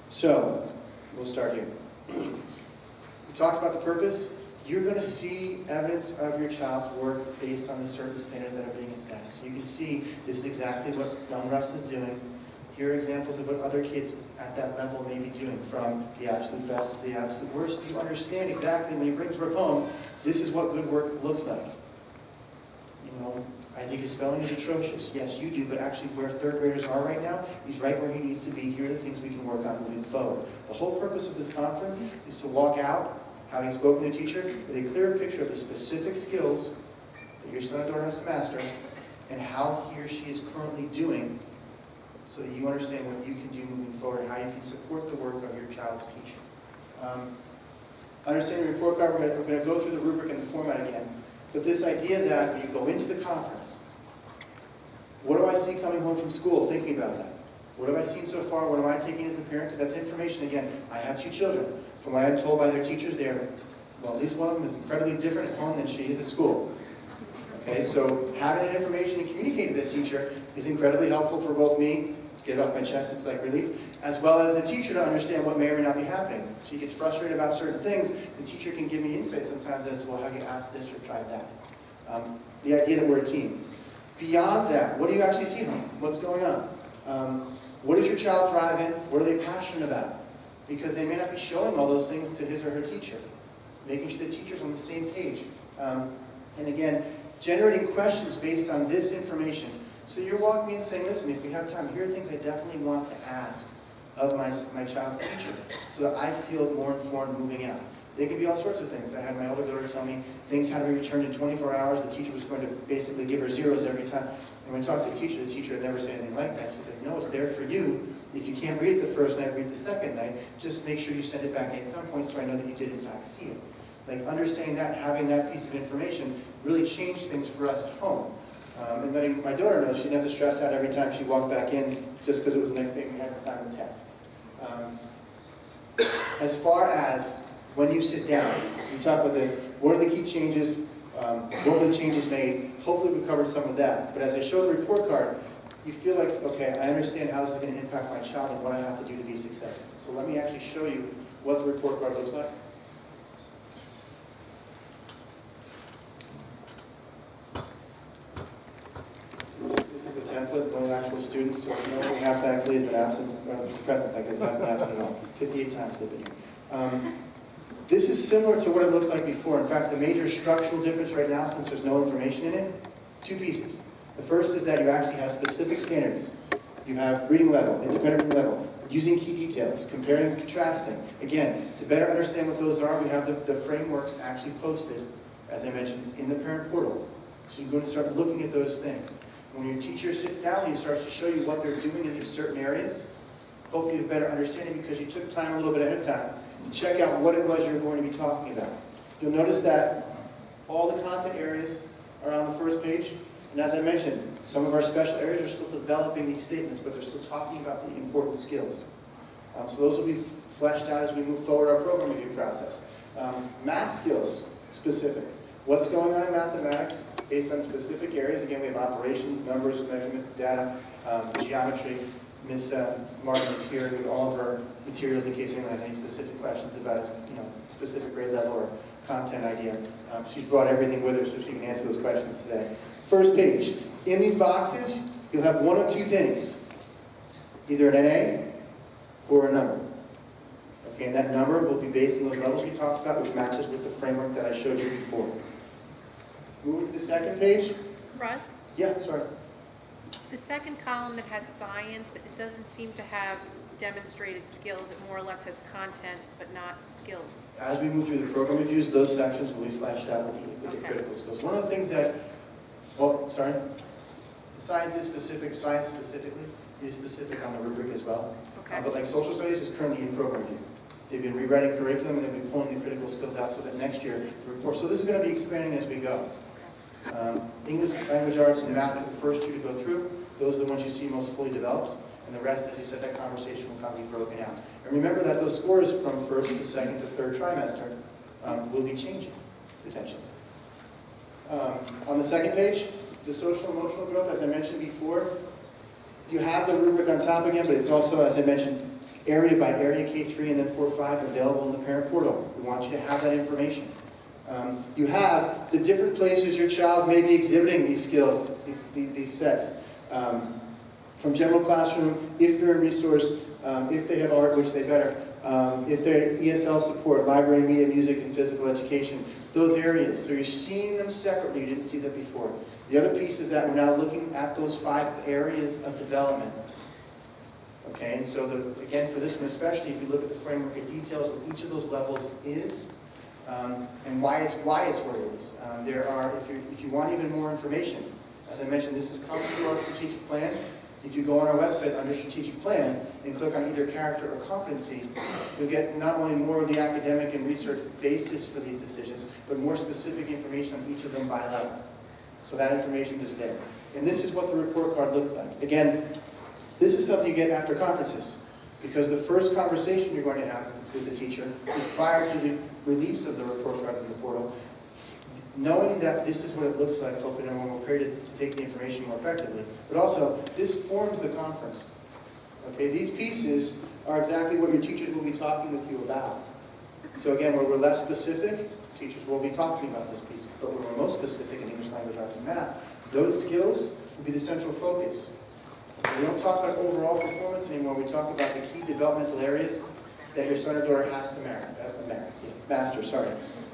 So, we'll start here. We talked about the purpose. You're going to see evidence of your child's work based on the certain standards that are being assessed. So you can see this is exactly what young Russ is doing. Here are examples of what other kids at that level may be doing, from the absolute best to the absolute worst. So you understand exactly when he brings work home, this is what good work looks like. You know, I think his spelling is atrocious. Yes, you do, but actually where 3rd graders are right now, he's right where he needs to be. Here are the things we can work on moving forward. The whole purpose of this conference is to walk out, having spoken to a teacher, with a clear picture of the specific skills that your son or daughter has to master and how he or she is currently doing, so that you understand what you can do moving forward and how you can support the work of your child's teacher. Understanding the report card, we're going to go through the rubric and the format again. But this idea that when you go into the conference, what do I see coming home from school thinking about that? What have I seen so far? What am I taking as the parent? Because that's information, again, I have 2 children. From what I'm told by their teachers, they're, well, at least one of them is incredibly different at home than she is at school. Okay, so having that information and communicating to the teacher is incredibly helpful for both me, to get it off my chest, it's like relief, as well as the teacher to understand what may or may not be happening. If she gets frustrated about certain things, the teacher can give me insight sometimes as to, well, how you asked this or tried that. The idea that we're a team. Beyond that, what do you actually see home? What's going on? What does your child thrive in? What are they passionate about? because they may not be showing all those things to his or her teacher. Making sure the teacher's on the same page. And again, generating questions based on this information. So you're walking in saying, listen, if we have time, here are things I definitely want to ask of my child's teacher, so that I feel more informed moving out. They can be all sorts of things. I had my older daughter tell me things had to be returned in 24 hours. The teacher was going to basically give her zeros every time. And when I talked to the teacher had never said anything like that. She said, no, it's there for you. If you can't read it the first night, read the second night. Just make sure you send it back in at some point so I know that you did in fact see it. Like understanding that, having that piece of information really changed things for us at home. And letting my daughter know she didn't have to stress out every time she walked back in just because it was the next day we had to sign the test. As far as when you sit down, we talk about this, what are the key changes, what were the changes made? Hopefully we covered some of that. But as I show the report card, you feel like, okay, I understand how this is going to impact my child and what I have to do to be successful. So let me actually show you what the report card looks like. This is a template, no actual students, so no one half faculty has been absent, present, that hasn't happened at all. 58 times they've been here. This is similar to what it looked like before. In fact, the major structural difference right now, since there's no information in it, two pieces. The first is that you actually have specific standards. You have reading level, independent reading level, using key details, comparing and contrasting. Again, to better understand what those are, we have the frameworks actually posted, as I mentioned, in the parent portal. So you can go and start looking at those things. When your teacher sits down with you and starts to show you what they're doing in these certain areas, hopefully you have a better understanding because you took time a little bit ahead of time to check out what it was you're going to be talking about. You'll notice that all the content areas are on the first page. And as I mentioned, some of our special areas are still developing these statements, but they're still talking about the important skills. So those will be fleshed out as we move forward our program review process. Math skills, specific. What's going on in mathematics based on specific areas? Again, we have operations, numbers, measurement, data, geometry. Ms. Martin is here with all of her materials in case anyone has any specific questions about a specific grade level or content idea. She's brought everything with her so she can answer those questions today. First page. In these boxes, you'll have one of two things. Either an NA or a number. Okay, and that number will be based on those levels we talked about, which matches with the framework that I showed you before. Moving to the second page. Russ? Yeah, sorry. The second column that has science, it doesn't seem to have demonstrated skills. It more or less has content, but not skills. As we move through the program reviews, those sections will be fleshed out with the critical skills. One of the things that, science is specific, science specifically is specific on the rubric as well. Okay. But like social studies is currently in program review. They've been rewriting curriculum and they'll be pulling the critical skills out so that next year the report. So this is going to be expanding as we go. English, language arts, and math are the first two to go through. Those are the ones you see most fully developed. And the rest, as you said, that conversation will kind of be broken out. And remember that those scores from first to second to third trimester will be changing, potentially. On the second page, the social emotional growth, as I mentioned before, you have the rubric on top again, but it's also, as I mentioned, area by area, K3 and then 4-5 available in the parent portal. We want you to have that information. You have the different places your child may be exhibiting these skills, these sets. From general classroom, if they're a resource, if they have art, which they better, if they're ESL support, library, media, music, and physical education, those areas. So you're seeing them separately, you didn't see that before. The other piece is that we're now looking at those 5 areas of development. Okay, and so again, for this one especially, if you look at the framework, it details what each of those levels is, and why it's where it is. There are, if you want even more information, as I mentioned, this is coming through our strategic plan. If you go on our website under strategic plan and click on either character or competency, you'll get not only more of the academic and research basis for these decisions, but more specific information on each of them by level. So that information is there. And this is what the report card looks like. Again, this is something you get after conferences, because the first conversation you're going to have with the teacher is prior to the release of the report cards in the portal. Knowing that this is what it looks like, hopefully everyone will prepare to take the information more effectively. But also, this forms the conference. Okay, these pieces are exactly what your teachers will be talking with you about. So again, where we're less specific, teachers will be talking about those pieces. But where we're most specific in English, language, arts, and math, those skills will be the central focus. We don't talk about overall performance anymore. We talk about the key developmental areas that your son or daughter has to master, sorry.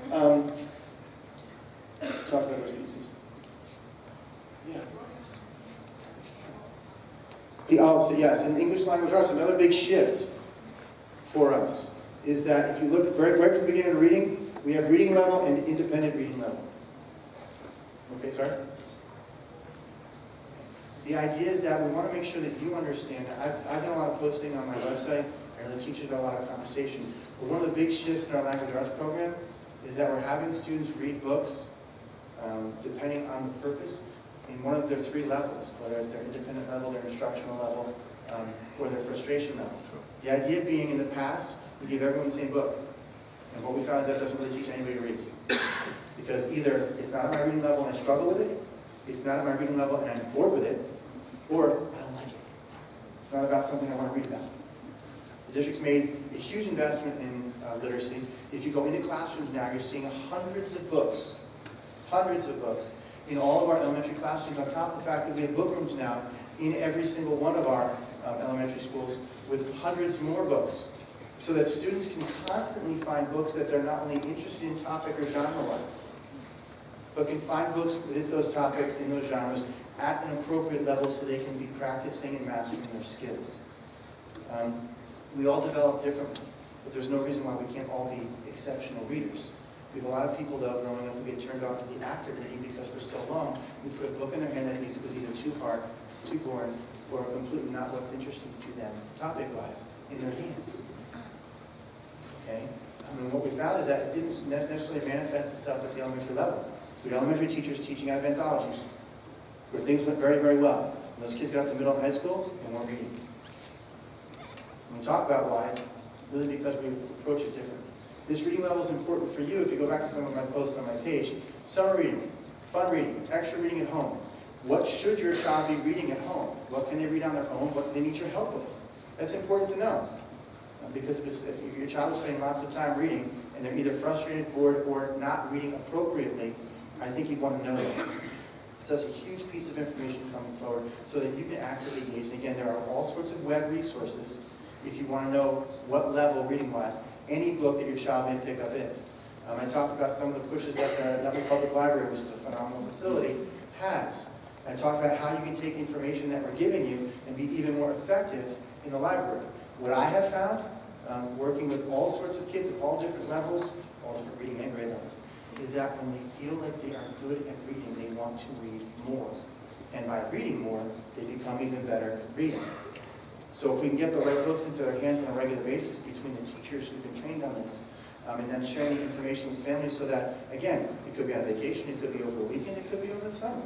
Talk about those pieces. Yeah. So yes, in English language arts, another big shift for us is that if you look right from the beginning of reading, we have reading level and independent reading level. Okay, sorry? The idea is that we want to make sure that you understand. I've done a lot of posting on my website, and the teachers do a lot of conversation. But one of the big shifts in our language arts program is that we're having students read books, depending on the purpose, in one of their 3 levels, whether it's their independent level, their instructional level, or their frustration level. The idea being, in the past, we gave everyone the same book. And what we found is that doesn't really teach anybody to read. Because either it's not at my reading level and I struggle with it, it's not at my reading level and I'm bored with it, or I don't like it. It's not about something I want to read about. The district's made a huge investment in literacy. If you go into classrooms now, you're seeing hundreds of books in all of our elementary classrooms, on top of the fact that we have book rooms now in every single one of our elementary schools with hundreds more books, so that students can constantly find books that they're not only interested in topic or genre-wise, but can find books within those topics, in those genres, at an appropriate level so they can be practicing and mastering their skills. We all develop differently, but there's no reason why we can't all be exceptional readers. We have a lot of people, though, growing up who get turned off to the act of reading because for so long we put a book in their hand that was either too hard, too boring, or completely not what's interesting to them, topic-wise, in their hands. Okay? What we found is that it didn't necessarily manifest itself at the elementary level. We had elementary teachers teaching adventologies, where things went very, very well. And those kids got up to middle and high school and weren't reading. When we talk about why, it's really because we approach it differently. This reading level is important for you. If you go back to some of my posts on my page, summer reading, fun reading, extra reading at home. What should your child be reading at home? What can they read on their own? What do they need your help with? That's important to know. Because if your child is spending lots of time reading and they're either frustrated, bored, or not reading appropriately, I think you'd want to know that. So it's a huge piece of information coming forward so that you can actively engage. And again, there are all sorts of web resources if you want to know what level, reading-wise, any book that your child may pick up is. I talked about some of the pushes that the Nutley Public Library, which is a phenomenal facility, has. I talked about how you can take information that we're giving you and be even more effective in the library. What I have found, working with all sorts of kids of all different levels, all different reading and grade levels, is that when they feel like they are good at reading, they want to read more. And by reading more, they become even better at reading. So if we can get the right books into their hands on a regular basis between the teachers who've been trained on this, and then sharing the information with families so that, again, it could be on vacation, it could be over a weekend, it could be over the summer.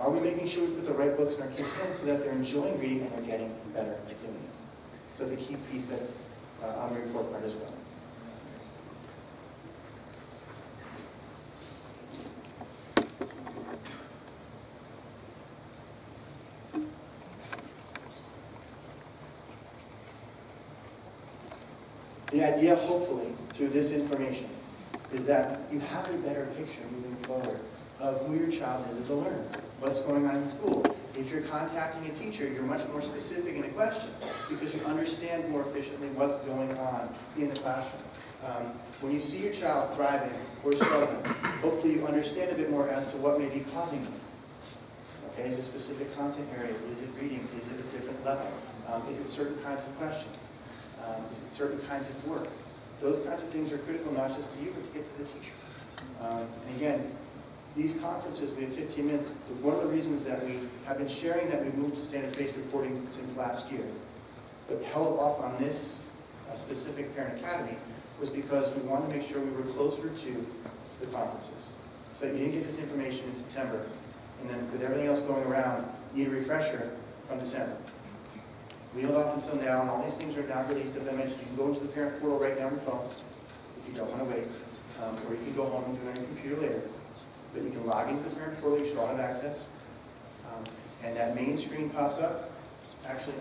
Are we making sure we put the right books in our kids' hands so that they're enjoying reading and they're getting better at doing it? So it's a key piece that's on the report card as well. The idea, hopefully, through this information, is that you have a better picture moving forward of who your child is as a learner, what's going on in school. If you're contacting a teacher, you're much more specific in a question because you understand more efficiently what's going on in the classroom. When you see your child thriving or struggling, hopefully you understand a bit more as to what may be causing them. Okay, is it a specific content area? Is it reading? Is it a different level? Is it certain kinds of questions? Is it certain kinds of work? Those kinds of things are critical not just to you, but to get to the teacher. And again, these conferences, we have 15 minutes. One of the reasons that we have been sharing that we moved to standards-based reporting since last year, but held off on this specific parent academy, was because we wanted to make sure we were closer to the conferences. So you didn't get this information in September, and then with everything else going around, you need a refresher from December. We held off until now, and all these things are now released. As I mentioned, you can go into the parent portal right now on your phone, if you don't want to wait, or you can go home and do it on your computer later. But you can log into the parent portal, you should all have access, and that main screen pops up. Actually,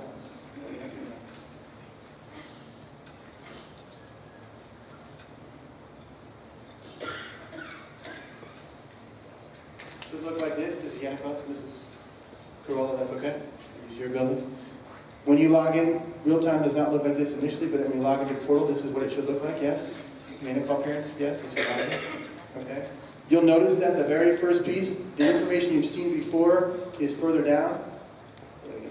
should look like this. This is Yannicos, Mrs. Corolla, that's okay? Use your building. When you log in, real time does not look like this initially, but then when you log into the portal, this is what it should look like, yes? May I call parents? Yes? This is right. Okay. You'll notice that the very first piece, the information you've seen before, is further down. There we go.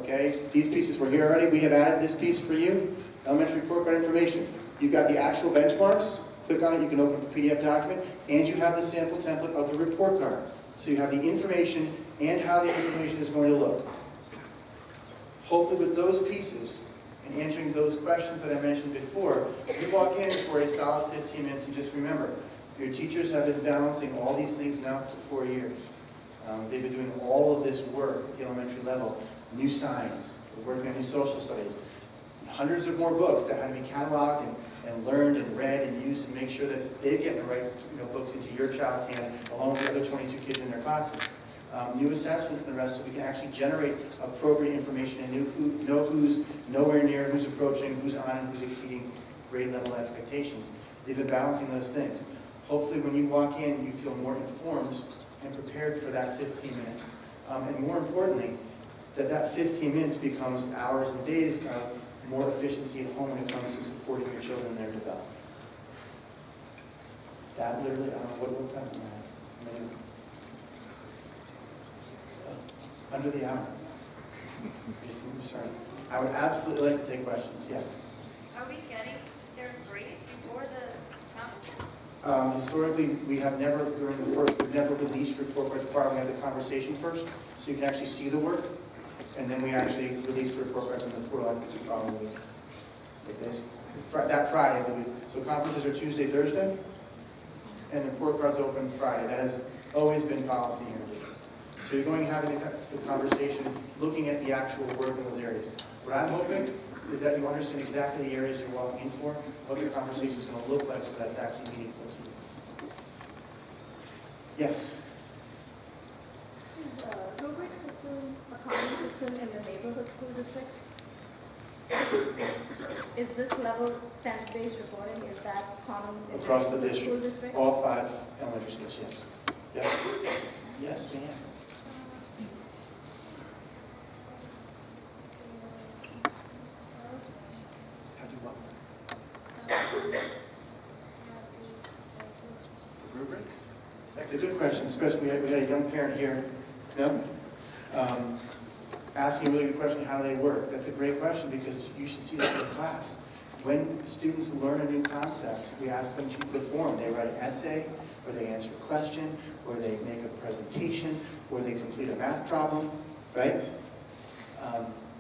Okay, these pieces were here already. We have added this piece for you, elementary report card information. You've got the actual benchmarks. Click on it, you can open up a PDF document, and you have the sample template of the report card. So you have the information and how the information is going to look. Hopefully with those pieces, and answering those questions that I mentioned before, you walk in for a solid 15 minutes and just remember, your teachers have been balancing all these things now for 4 years. They've been doing all of this work at the elementary level. New science, we're working on new social studies, hundreds of more books that had to be cataloged and learned and read and used to make sure that they get the right books into your child's hand along with the other 22 kids in their classes. New assessments and the rest, so we can actually generate appropriate information and know who's nowhere near, who's approaching, who's on, and who's exceeding grade level expectations. They've been balancing those things. Hopefully when you walk in, you feel more informed and prepared for that 15 minutes. And more importantly, that 15 minutes becomes hours and days of more efficiency at home when it comes to supporting your children in their development. That literally, I don't know what time am I at? Under the hour. I'm sorry. I would absolutely like to take questions. Yes? Are we getting their grades before the conference? Historically, we have never, we've never released report cards prior. We have the conversation first, so you can actually see the work, and then we actually release the report cards in the portal, I think, the following week. That Friday of the week. So conferences are Tuesday, Thursday, and report cards open Friday. That has always been policy here. So you're going to have the conversation looking at the actual work in those areas. What I'm hoping is that you understand exactly the areas you're walking in for, what your conversation is going to look like so that's actually meaningful to you. Yes? Is Rubric system a common system in the neighborhood school district? Is this level standard-based reporting, is that common in Across the school district, district? all 5 elementary schools, yes. Yes, yes, ma'am. How do what? Rubrics? That's a good question, especially we had a young parent here. No? Asking a really good question, how do they work? That's a great question because you should see that in class. When students learn a new concept, we ask them to perform. They write an essay, or they answer a question, or they make a presentation, or they complete a math problem, right?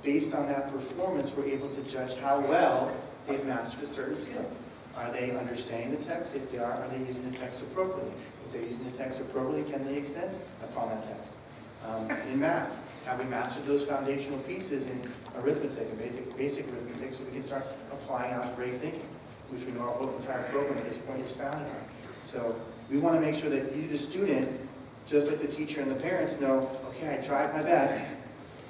Based on that performance, we're able to judge how well they've mastered a certain skill. Are they understanding the text? If they are they using the text appropriately? If they're using the text appropriately, can they extend upon that text? In math, have we mastered those foundational pieces in arithmetic and basic arithmetic so we can start applying algebraic thinking, which we know our whole entire program at this point is founded on. So we want to make sure that you, the student, just like the teacher and the parents know, okay, I tried my best.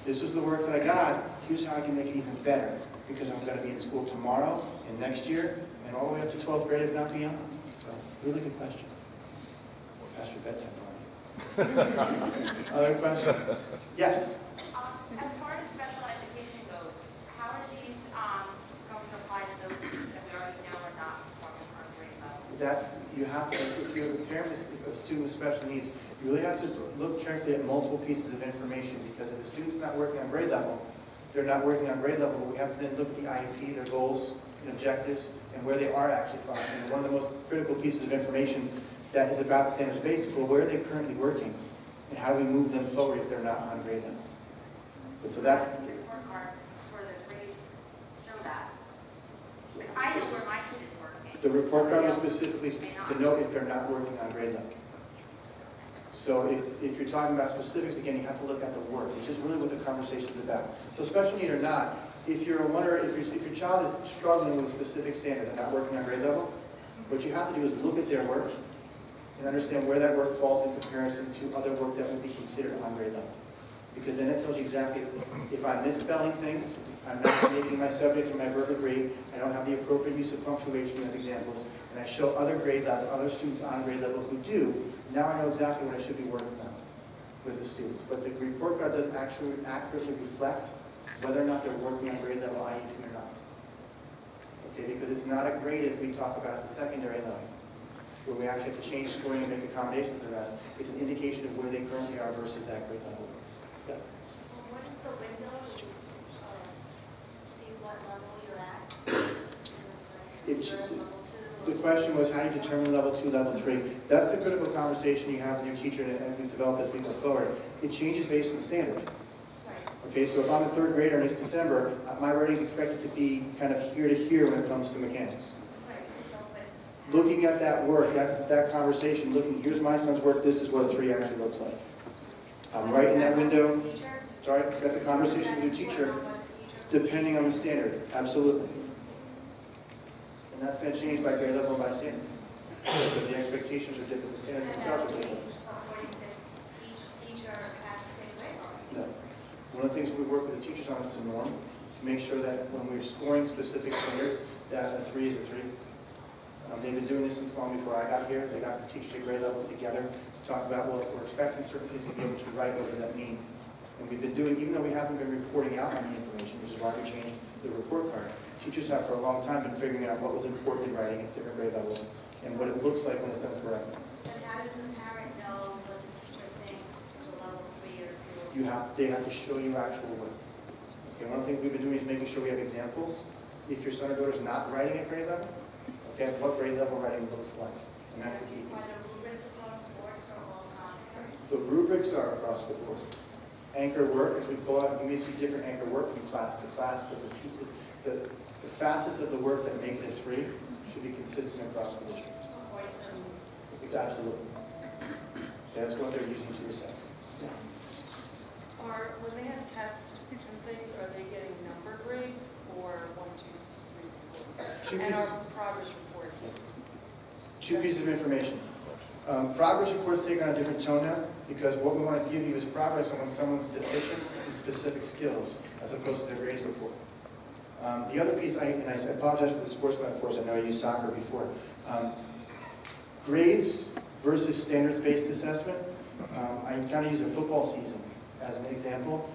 This was the work that I got. Here's how I can make it even better because I'm going to be in school tomorrow and next year and all the way up to 12th grade, if not beyond. So, really good question. Past your bedtime party. Other questions? Yes? As far as special education goes, how are these going to apply to those students that we already know are not performing on grade level? You have to, if you're a parent of a student with special needs, you really have to look carefully at multiple pieces of information because if the student's not working on grade level, they're not working on grade level, but we have to then look at the IEP, their goals and objectives, and where they are actually functioning. One of the most critical pieces of information that is about standards-based is, well, where are they currently working? And how do we move them forward if they're not on grade level? But so that's... The report card for the grades show that. Like, I know where my kid is working. The report card is specifically to know if they're not working on grade level. So if you're talking about specifics, again, you have to look at the work, which is really what the conversation is about. So special need or not, if you're a wonder, if your child is struggling with a specific standard and not working on grade level, what you have to do is look at their work and understand where that work falls in comparison to other work that would be considered on grade level. Because then it tells you exactly if I'm misspelling things, I'm not making my subject and my verb agree, I don't have the appropriate use of punctuation as examples, and I show other grade level, other students on grade level who do, now I know exactly what I should be working on with the students. But the report card does actually accurately reflect whether or not they're working on grade level IEP or not. Okay, because it's not a grade as we talk about at the secondary level, where we actually have to change scoring and make accommodations to that. It's an indication of where they currently are versus that grade level. Yeah. Well, what is the window to see what level you're at? It's- You're at level 2? The question was, how do you determine level 2, level 3? That's the critical conversation you have with your teacher and we develop as we go forward. It changes based on the standard. Right. Okay, so if I'm a third grader and it's December, my rating is expected to be kind of here to here when it comes to mechanics. Right. So, but Looking at that work, that's that conversation, looking, here's my son's work, this is what a 3 actually looks like. Right in that window, teacher? sorry, that's a conversation with your teacher, depending on the standard, absolutely. And that's going to change by grade level and by standard. Because the expectations are different, the standards themselves are different. According to each teacher at the same grade level. No. One of the things we work with the teachers on is a norm, to make sure that when we're scoring specific standards, that a 3 is a 3. They've been doing this since long before I got here. They got teachers at grade levels together to talk about, well, if we're expecting certain kids to be able to write, what does that mean? And we've been doing, even though we haven't been reporting out on the information, which is why we changed the report card, teachers have for a long time been figuring out what was important in writing at different grade levels and what it looks like when it's done correctly. But how does the parent know what the teacher thinks is a level 3 or 2? They have to show you actual work. Okay, one of the things we've been doing is making sure we have examples. If your son or daughter is not writing at grade level, okay, what grade level writing looks like. And that's the key Are piece. the rubrics across the board for all content? The rubrics are across the board. Anchor work, as we call it, you may see different anchor work from class to class, but the pieces, the facets of the work that make it a 3 should be consistent across the district. According to It's absolutely. That's what they're using to assess. Yeah. Are, when they have tests and things, are they getting number grades or 1, 2, 3, 4? Two And pieces, our progress reports? 2 pieces of information. Progress reports take on a different tone now because what we want to give you is progress on when someone's deficient in specific skills as opposed to their grades report. The other piece, and I apologize for the sports metaphors, I know I used soccer before. Grades versus standards-based assessment. I kind of use a football season as an example.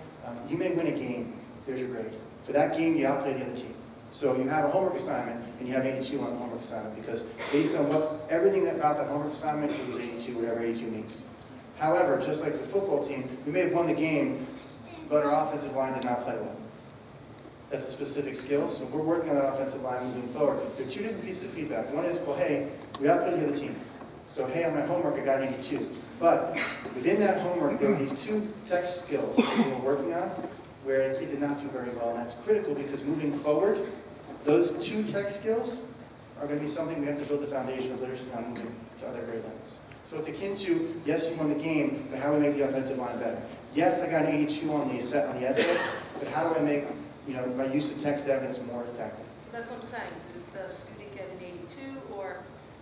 You may win a game, there's your grade. For that game, you outplay the other team. So you have a homework assignment, and you have 82 on the homework assignment, because based on everything about that homework assignment, it was 82, whatever 82 means. However, just like the football team, we may have won the game, but our offensive line did not play well. That's a specific skill, so we're working on that offensive line moving forward. There are 2 different pieces of feedback. One is, well, hey, we outplayed the other team. So, hey, on my homework, I got an 82. But within that homework, there were these 2 tech skills that we were working on where the kid did not do very well, and that's critical because moving forward, those 2 tech skills are going to be something we have to build the foundation of literacy on moving to other grade levels. So it's akin to, yes, you won the game, but how do we make the offensive line better? Yes, I got an 82 on the essay, but how do I make my use of text evidence more effective? That's what I'm saying. Does the student get an 82, or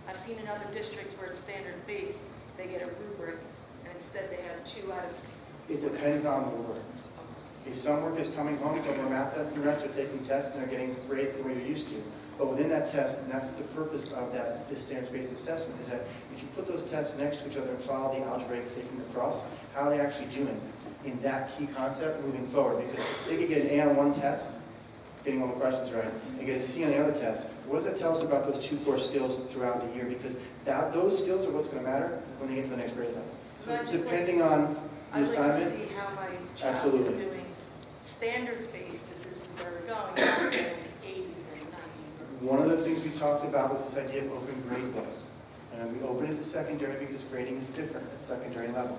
I've seen in other districts where it's standard-based, they get a rubric, and instead they have 2 out of... It depends on the work. Okay, some work is coming home, some are math tests, and the rest are taking tests, and they're getting grades the way you're used to. But within that test, and that's the purpose of this standards-based assessment, is that if you put those tests next to each other and follow the algebraic thinking across, how are they actually doing in that key concept moving forward? Because they could get an A on one test, getting all the questions right, and get a C on the other test. What does that tell us about those 2 core skills throughout the year? Because those skills are what's going to matter when they get to the next grade level. So I'd just like depending to on the I'd assignment, like to see how my child Absolutely. is doing standards-based, if this is where we're going, rather than 80s and 90s. one of the things we talked about was this idea of open grade book. And we open it to secondary because grading is different at secondary level.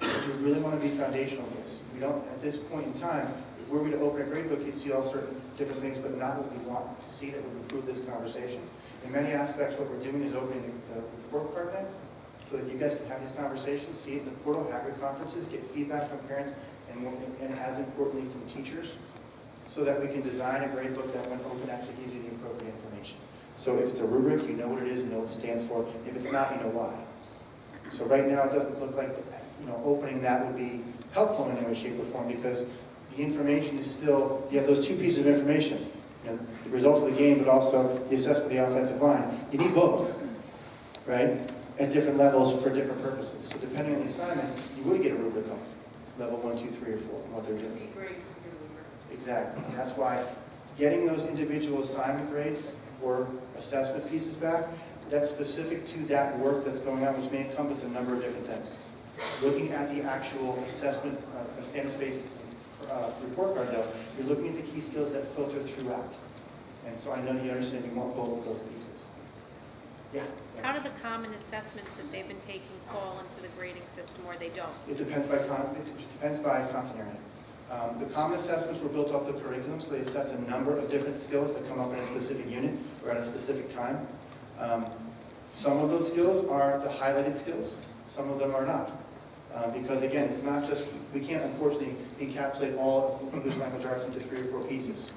We really want to be foundational in this. We don't, at this point in time, if we were to open a grade book, you'd see all certain different things, but not what we want to see that would improve this conversation. In many aspects, what we're doing is opening the report card now, so that you guys can have these conversations, see it in the portal, have your conferences, get feedback from parents, and as importantly from teachers, so that we can design a grade book that when open actually gives you the appropriate information. So if it's a rubric, you know what it is, you know what it stands for. If it's not, you know why. So right now, it doesn't look like opening that would be helpful in any way, shape, or form, because the information is still, you have those 2 pieces of information, the results of the game, but also the assessment of the offensive line. You need both, right, at different levels for different purposes. So depending on the assignment, you would get a rubric on level 1, 2, 3, or 4, and what they're It'd doing. be great for your rubric. Exactly. And that's why getting those individual assignment grades or assessment pieces back, that's specific to that work that's going on, which may encompass a number of different things. Looking at the actual assessment, standards-based report card, though, you're looking at the key skills that filter throughout. And so I know you understand you want both of those pieces. Yeah? How do the common assessments that they've been taking fall into the grading system, or they don't? It depends by content area. The common assessments were built off the curriculum, so they assess a number of different skills that come up in a specific unit or at a specific time. Some of those skills are the highlighted skills, some of them are not. Because again, it's not just, we can't unfortunately encapsulate all of English language arts into 3 or 4 pieces.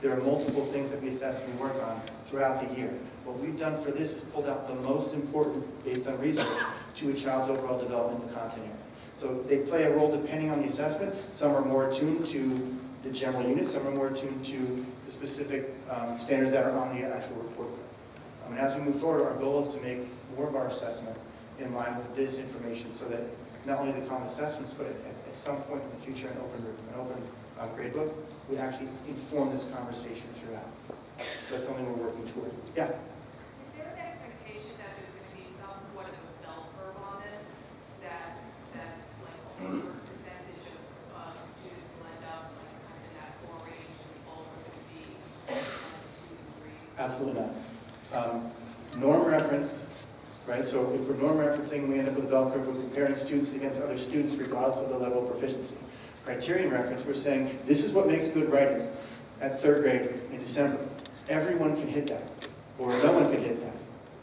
There are multiple things that we assess and we work on throughout the year. What we've done for this is pulled out the most important, based on research, to a child's overall development in the content area. So they play a role depending on the assessment. Some are more attuned to the general unit, some are more attuned to the specific standards that are on the actual report card. And as we move forward, our goal is to make more of our assessment in line with this information so that not only the common assessments, but at some point in the future, an open gradebook would actually inform this conversation throughout. So that's something we're working toward. Yeah? Is there an expectation that there's going to be somewhat of a bell curve on this, that like a certain percentage of students will end up like kind of in that 4 range and the bulk are going to be 1, 2, 3? Absolutely not. Norm referenced, right? So if we're norm referencing, we end up with a bell curve. We're comparing students against other students regardless of the level of proficiency. Criterion reference, we're saying this is what makes good writing at 3rd grade in December. Everyone can hit that, or no one could hit that,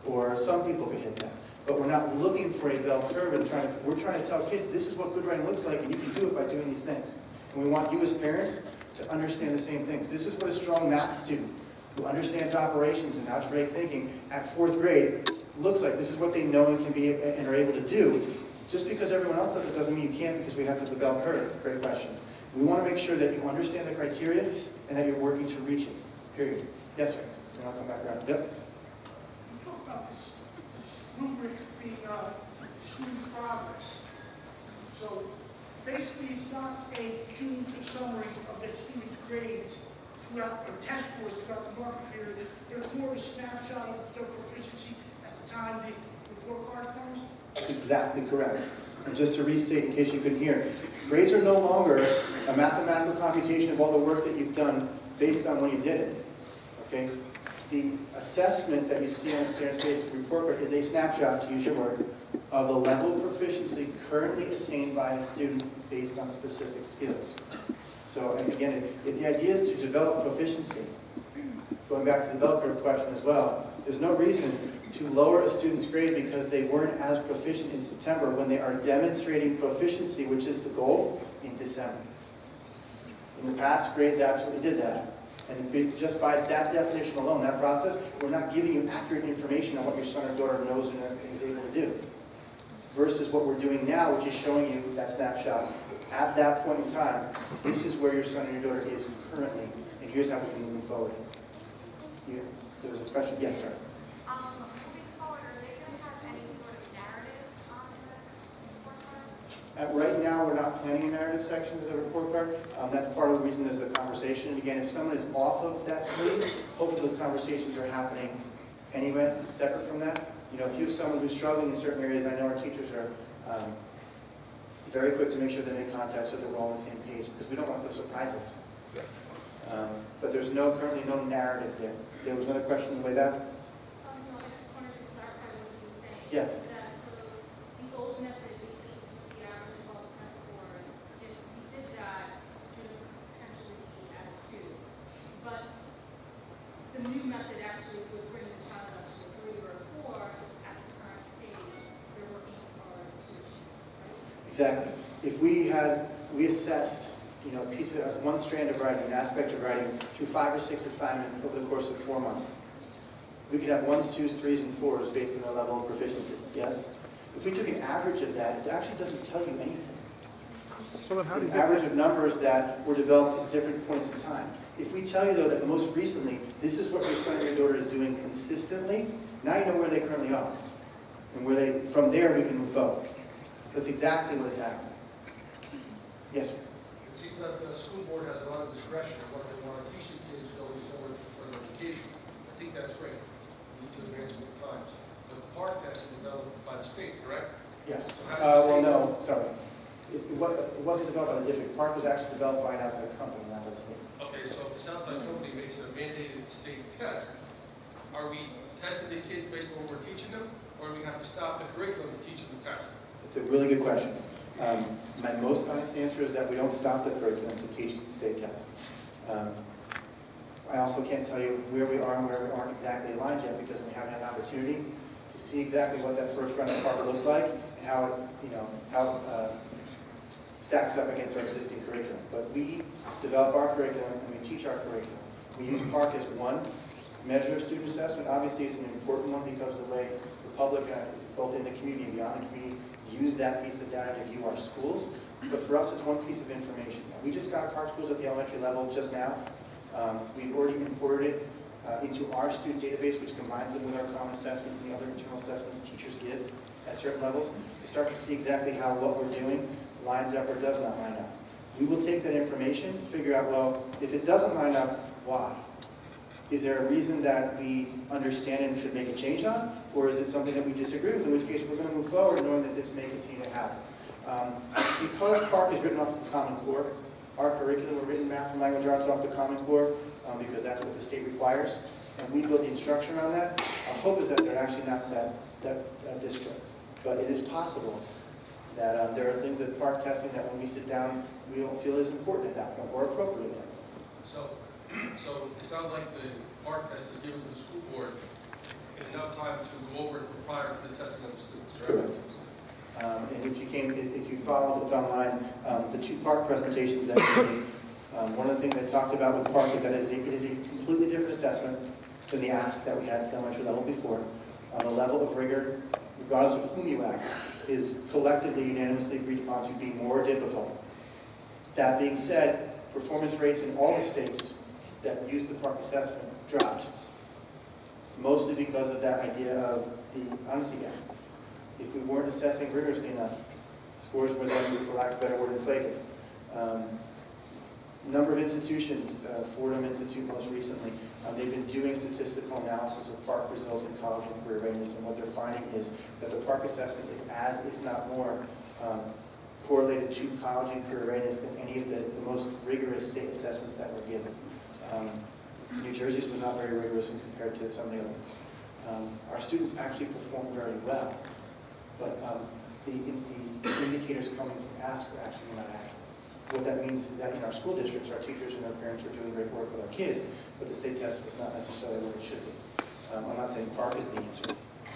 or some people could hit that. But we're not looking for a bell curve and we're trying to tell kids this is what good writing looks like and you can do it by doing these things. And we want you as parents to understand the same things. This is what a strong math student who understands operations and algebraic thinking at 4th grade looks like. This is what they know and can be and are able to do. Just because everyone else does it doesn't mean you can't, because we have to the bell curve. Great question. We want to make sure that you understand the criteria and that you're working to reach it, period. Yes, sir. And I'll come back around. Yep. You talk about this rubric being student progress. So basically, it's not a cumulative summary of the student's grades throughout their test scores throughout the market period. There's more of a snapshot of their proficiency at the time the report card comes. That's exactly correct. And just to restate, in case you couldn't hear, grades are no longer a mathematical computation of all the work that you've done based on when you did it. Okay? The assessment that you see on the standards-based report card is a snapshot, to use your word, of the level of proficiency currently attained by a student based on specific skills. So, and again, if the idea is to develop proficiency, going back to the bell curve question as well, there's no reason to lower a student's grade because they weren't as proficient in September when they are demonstrating proficiency, which is the goal, in December. In the past, grades absolutely did that. And just by that definition alone, that process, we're not giving you accurate information on what your son or daughter knows and is able to do. Versus what we're doing now, which is showing you that snapshot. At that point in time, this is where your son or your daughter is currently, and here's how we can move forward. There was a question? Yes, sir. Moving forward, are they going to have any sort of narrative on the report card? Right now, we're not planning a narrative section of the report card. That's part of the reason there's a conversation. And again, if someone is off of that 3, hopefully those conversations are happening anyway, separate from that. You know, if you have someone who's struggling in certain areas, I know our teachers are very quick to make sure they make contact so that we're all on the same page, because we don't want those surprises. But there's currently no narrative there. There was another question on the way back? No, I just wanted to clarify what you were saying. Yes. That so the old method basically took the average of all the test scores. If we did that, the student would potentially be at a 2. But the new method actually would bring the child up to a 3 or a 4 at the current stage. They're working hard to achieve, right? Exactly. If we assessed, a piece of one strand of writing, an aspect of writing, through 5 or 6 assignments over the course of 4 months, we could have 1s, 2s, 3s, and 4s based on their level of proficiency. Yes? If we took an average of that, it actually doesn't tell you anything. So then It's how do an you average of numbers that were developed at different points in time. If we tell you, though, that most recently, this is what your son or your daughter is doing consistently, now you know where they currently are. And from there, we can move forward. So it's exactly what is happening. Yes, sir. It seems that the school board has a lot of discretion on what they want to teach the kids going forward for their education. I think that's great. We need to advance with the times. But the park test is developed by the state, correct? Yes. So how does the Well, state- no, sorry. It wasn't developed by the district. Park was actually developed by an outside company, not by the state. Okay, so if the Southside company makes a mandated state test, are we testing the kids based on what we're teaching them? Or do we have to stop the curriculum to teach them the test? It's a really good question. My most honest answer is that we don't stop the curriculum to teach the state test. I also can't tell you where we are and where we aren't exactly aligned yet because we haven't had an opportunity to see exactly what that first round of Park looked like and how it, stacks up against our existing curriculum. But we develop our curriculum and we teach our curriculum. We use Park as one measure of student assessment. Obviously, it's an important one because of the way the public, both in the community and beyond the community, use that piece of data to view our schools. But for us, it's one piece of information. We just got Park schools at the elementary level just now. We've already imported it into our student database, which combines them with our common assessments and the other internal assessments teachers give at certain levels to start to see exactly how what we're doing lines up or does not line up. We will take that information, figure out, well, if it doesn't line up, why? Is there a reason that we understand and should make a change on? Or is it something that we disagree with, in which case we're going to move forward knowing that this may continue to happen? Because Park is written off of the Common Core, our curriculum are written math and language arts off the Common Core because that's what the state requires, and we build the instruction around that. Our hope is that they're actually not that disparate. But it is possible that there are things at Park testing that when we sit down, we don't feel as important at that point or appropriate at that point. So it sounds like the park test is given to the school board enough time to go over it prior to the testing of the students, correct? Correct. And if you followed, it's online, the two Park presentations that we gave, one of the things I talked about with Park is that it is a completely different assessment than the ask that we had at the elementary level before. The level of rigor, regardless of whom you ask, is collectively unanimously agreed upon to be more difficult. That being said, performance rates in all the states that use the Park assessment dropped, mostly because of that idea of the honesty gap. If we weren't assessing rigorously enough, scores were then, for lack of a better word, inflated. Number of institutions, Fordham Institute most recently, they've been doing statistical analysis of Park results in college and career readiness, and what they're finding is that the Park assessment is as, if not more, correlated to college and career readiness than any of the most rigorous state assessments that were given. New Jersey's was not very rigorous in compared to some of the other ones. Our students actually perform very well, but the indicators coming from ask are actually not accurate. What that means is that in our school districts, our teachers and our parents are doing great work with our kids, but the state test was not necessarily where it should be. I'm not saying Park is the answer,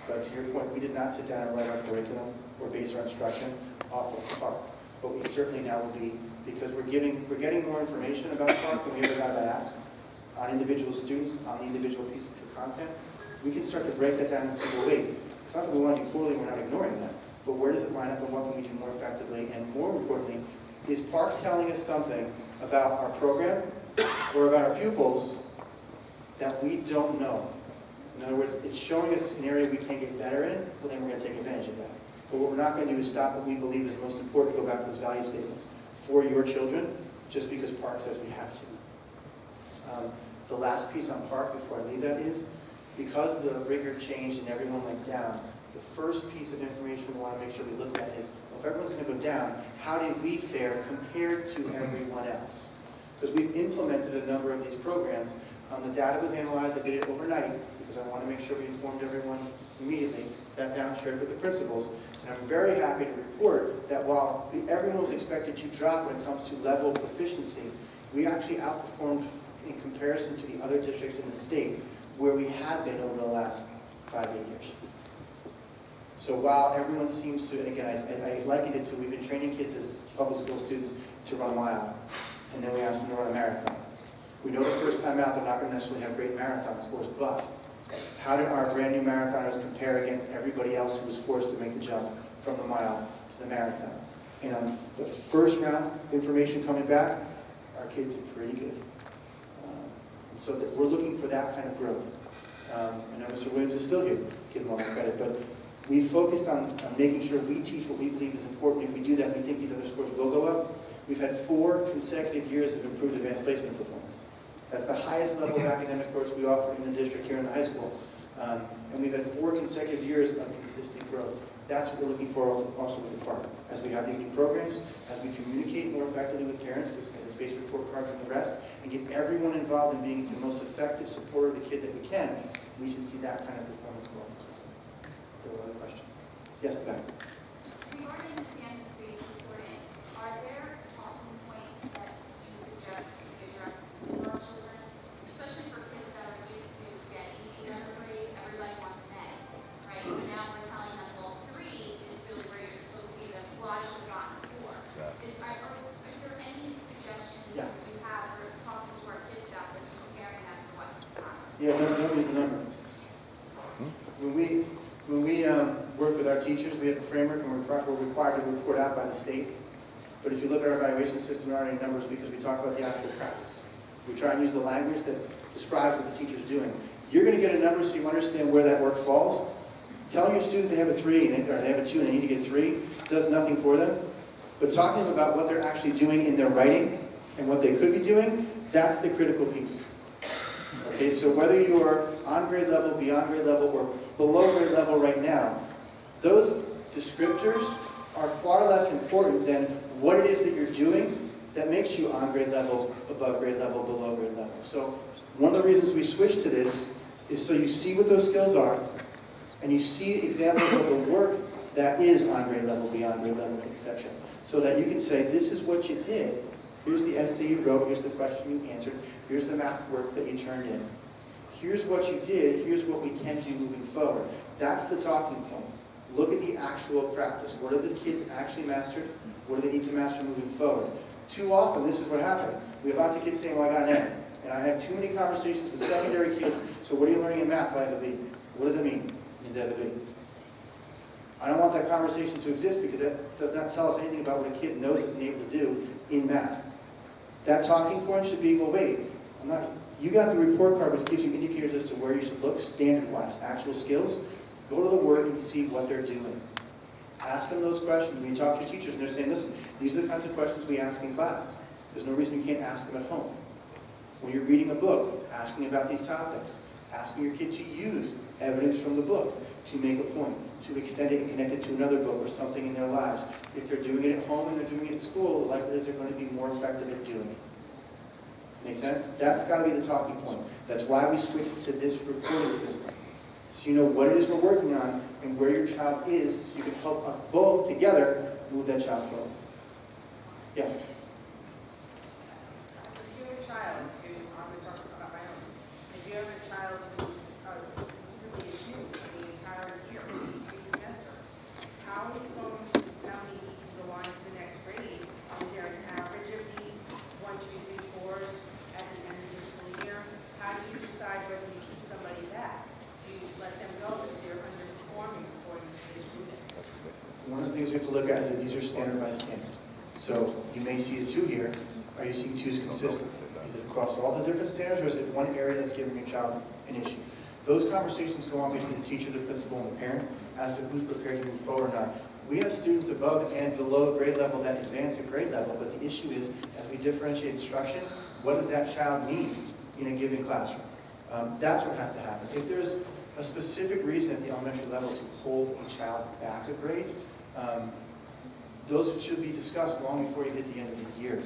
but to your point, we did not sit down and write our curriculum or base our instruction off of Park. But we certainly now will be, because we're getting more information about Park than we ever got about ask on individual students, on the individual pieces of content. We can start to break that down and see, well, wait, it's not that we want to do poorly and we're not ignoring that, but where does it line up and what can we do more effectively? And more importantly, is Park telling us something about our program or about our pupils that we don't know? In other words, it's showing us an area we can get better in, well then we're going to take advantage of that. But what we're not going to do is stop what we believe is most important, to go back to those value statements for your children, just because Park says we have to. The last piece on Park before I leave that is, because the rigor changed and everyone went down, the first piece of information we want to make sure we look at is, well, if everyone's going to go down, how did we fare compared to everyone else? Because we've implemented a number of these programs. The data was analyzed. I did it overnight because I want to make sure we informed everyone immediately, sat down, shared with the principals, and I'm very happy to report that while everyone was expected to drop when it comes to level of proficiency, we actually outperformed in comparison to the other districts in the state where we had been over the last 5-8 years. So while everyone seems to, and again, I likened it to, we've been training kids as public school students to run a mile, and then we ask them to run a marathon. We know the first time out they're not going to necessarily have great marathon scores, but how did our brand new marathoners compare against everybody else who was forced to make the jump from the mile to the marathon? And on the first round of information coming back, our kids are pretty good. And so that we're looking for that kind of growth. I know Mr. Williams is still here, give him all the credit, but we focused on making sure we teach what we believe is important. If we do that, we think these other scores will go up. We've had 4 consecutive years of improved advanced placement performance. That's the highest level of academic course we offer in the district here in the high school. And we've had 4 consecutive years of consistent growth. That's what we're looking for also with the park. As we have these new programs, as we communicate more effectively with parents with standards-based report cards and the rest, and get everyone involved in being the most effective supporter of the kid that we can, we should see that kind of performance going as well. There were other questions. Yes, Beck. Regarding the standards-based reporting, are there talking points that you suggest we address with our children, especially for kids that are used to getting a letter grade, everybody wants an A, right? So now we're telling them, well, 3 is really where you're supposed to be, the well, I should have gotten 4. Is there any suggestions Yeah. you have for talking to our kids about this and preparing them for what's to come? Yeah, don't use the number. When we work with our teachers, we have a framework and we're required to report out by the state. But if you look at our evaluation system, there aren't any numbers because we talk about the actual practice. We try and use the language that describes what the teacher's doing. You're going to get a number so you understand where that work falls. Telling your student they have a 3 or they have a 2 and they need to get a 3 does nothing for them. But talking to them about what they're actually doing in their writing and what they could be doing, that's the critical piece. Okay, so whether you're on grade level, beyond grade level, or below grade level right now, those descriptors are far less important than what it is that you're doing that makes you on grade level, above grade level, below grade level. So one of the reasons we switched to this is so you see what those skills are, and you see examples of the work that is on grade level, beyond grade level, etc. So that you can say, this is what you did. Here's the essay you wrote, here's the question you answered, here's the math work that you turned in. Here's what you did, here's what we can do moving forward. That's the talking point. Look at the actual practice. What have the kids actually mastered? What do they need to master moving forward? Too often, this is what happened. We have lots of kids saying, well, I got an A. And I have too many conversations with secondary kids, so what are you learning in math? Well, I have a B. What does that mean? You need to have a B. I don't want that conversation to exist because that does not tell us anything about what a kid knows is able to do in math. That talking point should be, well, wait, you got the report card which gives you indicators as to where you should look standard-wise, actual skills. Go to the work and see what they're doing. Ask them those questions. When you talk to your teachers and they're saying, listen, these are the kinds of questions we ask in class. There's no reason you can't ask them at home. When you're reading a book, asking about these topics, asking your kid to use evidence from the book to make a point, to extend it and connect it to another book or something in their lives. If they're doing it at home and they're doing it at school, the likelihood is they're going to be more effective at doing it. Make sense? That's got to be the talking point. That's why we switched to this reporting system. So you know what it is we're working on and where your child is, so you can help us both together move that child forward. Yes? If you have a child, I'm going to talk about my own. If you have a child who's consistently assumed for the entire year, these 3 semesters, how are you going to tell me he can go on to the next grade? Is there an average of these 1, 2, 3, 4s at the end of the school year? How do you decide whether you keep somebody back? Do you let them go if they're underperforming according to the student? One of the things we have to look at is that these are standard by standard. So you may see a 2 here. Are you seeing 2s consistent? Is it across all the different standards, or is it one area that's giving your child an issue? Those conversations go on between the teacher, the principal, and the parent as to who's prepared to move forward or not. We have students above and below grade level that advance at grade level, but the issue is, as we differentiate instruction, what does that child need in a given classroom? That's what has to happen. If there's a specific reason at the elementary level to hold a child back a grade, those should be discussed long before you hit the end of the year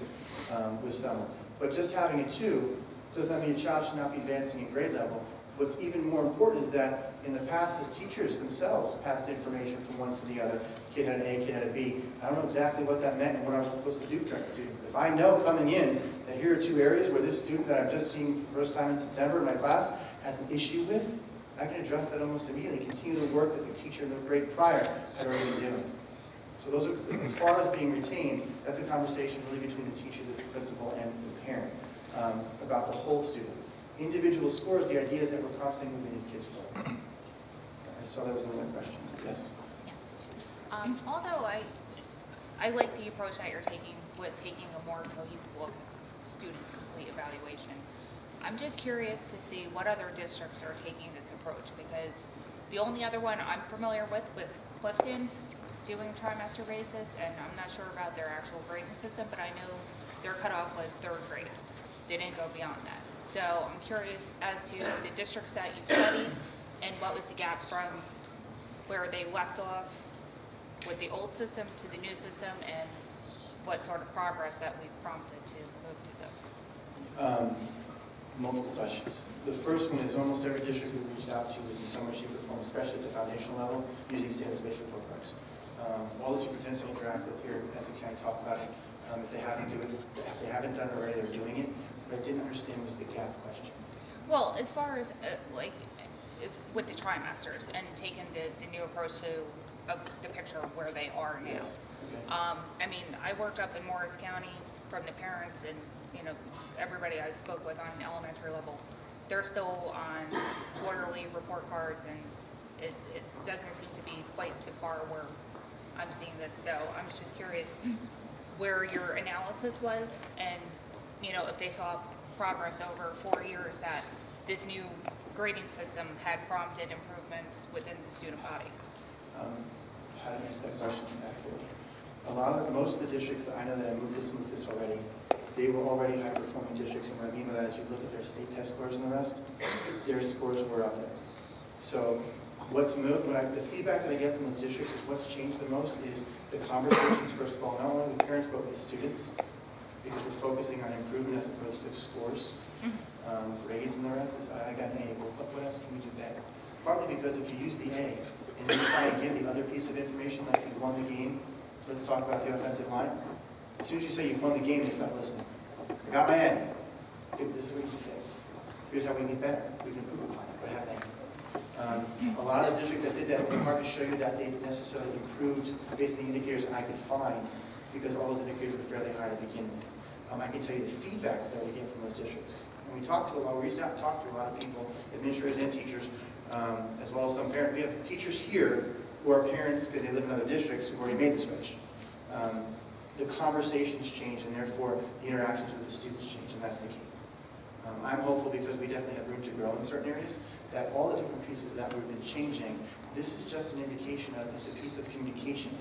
with someone. But just having a 2 does not mean a child should not be advancing in grade level. What's even more important is that in the past, as teachers themselves passed information from one to the other, kid had an A, kid had a B. I don't know exactly what that meant and what I was supposed to do for that student. If I know coming in that here are 2 areas where this student that I'm just seeing for the first time in September in my class has an issue with, I can address that almost immediately, continue the work that the teacher in the grade prior had already been doing. So those are, as far as being retained, that's a conversation really between the teacher, the principal, and the parent about the whole student. Individual scores, the idea is that we're constantly moving these kids forward. So I saw that was another question. Yes? Although I like the approach that you're taking with taking a more cohesive look at students' complete evaluation. I'm just curious to see what other districts are taking this approach, because the only other one I'm familiar with was Clifton. doing trimester basis, and I'm not sure about their actual grading system, but I know their cutoff was 3rd grade. They didn't go beyond that. So I'm curious as to the districts that you've studied and what was the gap from where they left off with the old system to the new system, and what sort of progress that we've prompted to move to this. Multiple questions. The first one is almost every district we reached out to was in some way, shape, or form, especially at the foundational level, using standards-based report cards. All the superintendents I interact with here at Essex County talk about it. If they haven't done it already, they're doing it. What I didn't understand was the gap question. Well, as far as it's with the trimesters and taking the new approach to the picture of where they are now. Yes. Okay. I mean, I work up in Morris County from the parents and, everybody I spoke with on an elementary level, they're still on quarterly report cards, and it doesn't seem to be quite too far where I'm seeing this. So I'm just curious where your analysis was, and, if they saw progress over 4 years that this new grading system had prompted improvements within the student body. How to answer that question accurately. Most of the districts that I know that I moved this already, they were already high-performing districts, and what I mean by that is you look at their state test scores and the rest, their scores were up there. So the feedback that I get from those districts is what's changed the most is the conversations, first of all, not only with parents, but with students, because we're focusing on improvement as opposed to scores, grades and the rest. I got an A, well, what else can we do better? Partly because if you use the A, and you try to give the other piece of information, like you won the game, let's talk about the offensive line. As soon as you say you won the game, they stop listening. I got my A. Okay, this is what we can fix. Here's how we can get better. We can improve upon it. What happened? A lot of districts that did that, it would be hard to show you that they necessarily improved based on the indicators I could find, because all those indicators were fairly high to begin with. I can tell you the feedback that we get from those districts. And we reached out and talked to a lot of people, administrators and teachers, as well as some parents. We have teachers here who are parents, but they live in other districts who've already made the switch. The conversations change, and therefore the interactions with the students change, and that's the key. I'm hopeful, because we definitely have room to grow in certain areas, that all the different pieces that we've been changing, this is just an indication of, it's a piece of communication.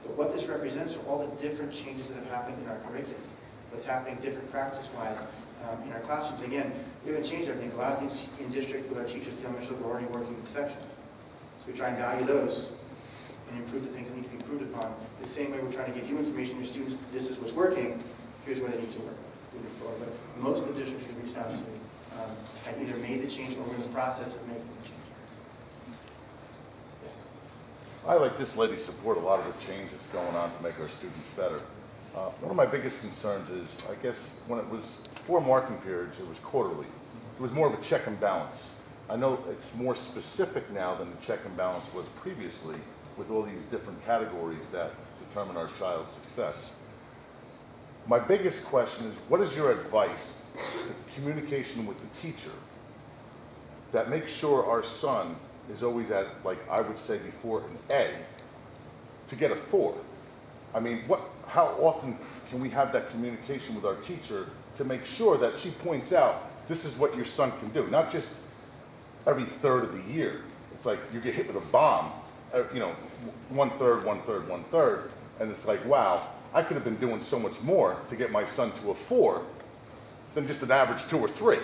But what this represents are all the different changes that have happened in our curriculum. What's happening different practice-wise in our classrooms. Again, we haven't changed everything. A lot of things in district with our teachers feel are already working exceptionally. So we try and value those and improve the things that need to be improved upon. The same way we're trying to give you information, your students, this is what's working, here's where they need to work moving forward. But most of the districts we reached out to had either made the change or were in the process of making the change. Yes? I, like this lady, support a lot of the change that's going on to make our students better. One of my biggest concerns is, I guess, when it was 4 marking periods, it was quarterly. It was more of a check and balance. I know it's more specific now than the check and balance was previously, with all these different categories that determine our child's success. My biggest question is, what is your advice to communication with the teacher that makes sure our son is always at, like I would say before, an A to get a 4? I mean, how often can we have that communication with our teacher to make sure that she points out, this is what your son can do, not just every third of the year. It's like you get hit with a bomb, 1/3, 1/3, 1/3, and it's like, wow, I could have been doing so much more to get my son to a 4 than just an average 2 or 3,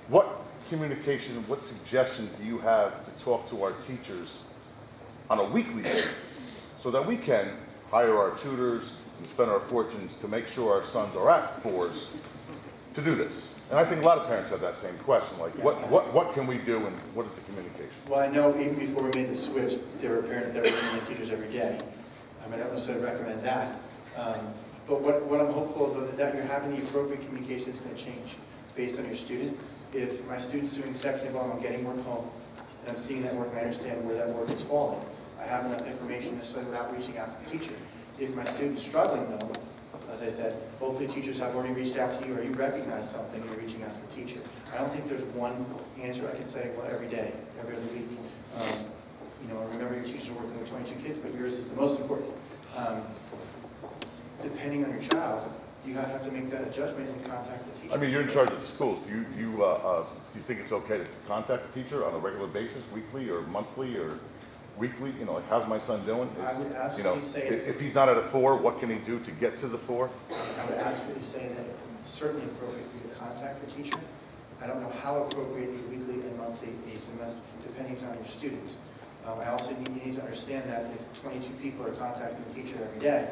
What communication, what suggestions do you have to talk to our teachers on a weekly basis so that we can hire our tutors and spend our fortunes to make sure our sons are at 4s to do this? And I think a lot of parents have that same question, like, what can we do, and what is the communication? Well, I know even before we made the switch, there were parents that were emailing teachers every day. I don't necessarily recommend that. But what I'm hopeful is that you're having the appropriate communication that's going to change based on your student. If my student's doing exceptionally well, I'm getting work home, and I'm seeing that work, and I understand where that work is falling. I have enough information necessarily without reaching out to the teacher. If my student's struggling, though, as I said, hopefully teachers have already reached out to you, or you recognize something, and you're reaching out to the teacher. I don't think there's one answer I can say, well, every day, every other week. Remember your teachers are working with 22 kids, but yours is the most important. Depending on your child, you have to make that judgment and contact the teacher. I mean, you're in charge of the schools. Do you think it's okay to contact the teacher on a regular basis, weekly or monthly, or? weekly? You know, like, how's my son doing? I would You know, absolutely say if he's not at a 4, what can he do to get to the 4? I would absolutely say that it's certainly appropriate for you to contact your teacher. I don't know how appropriate a weekly and monthly a semester, depending on your students. I also need to understand that if 22 people are contacting the teacher every day,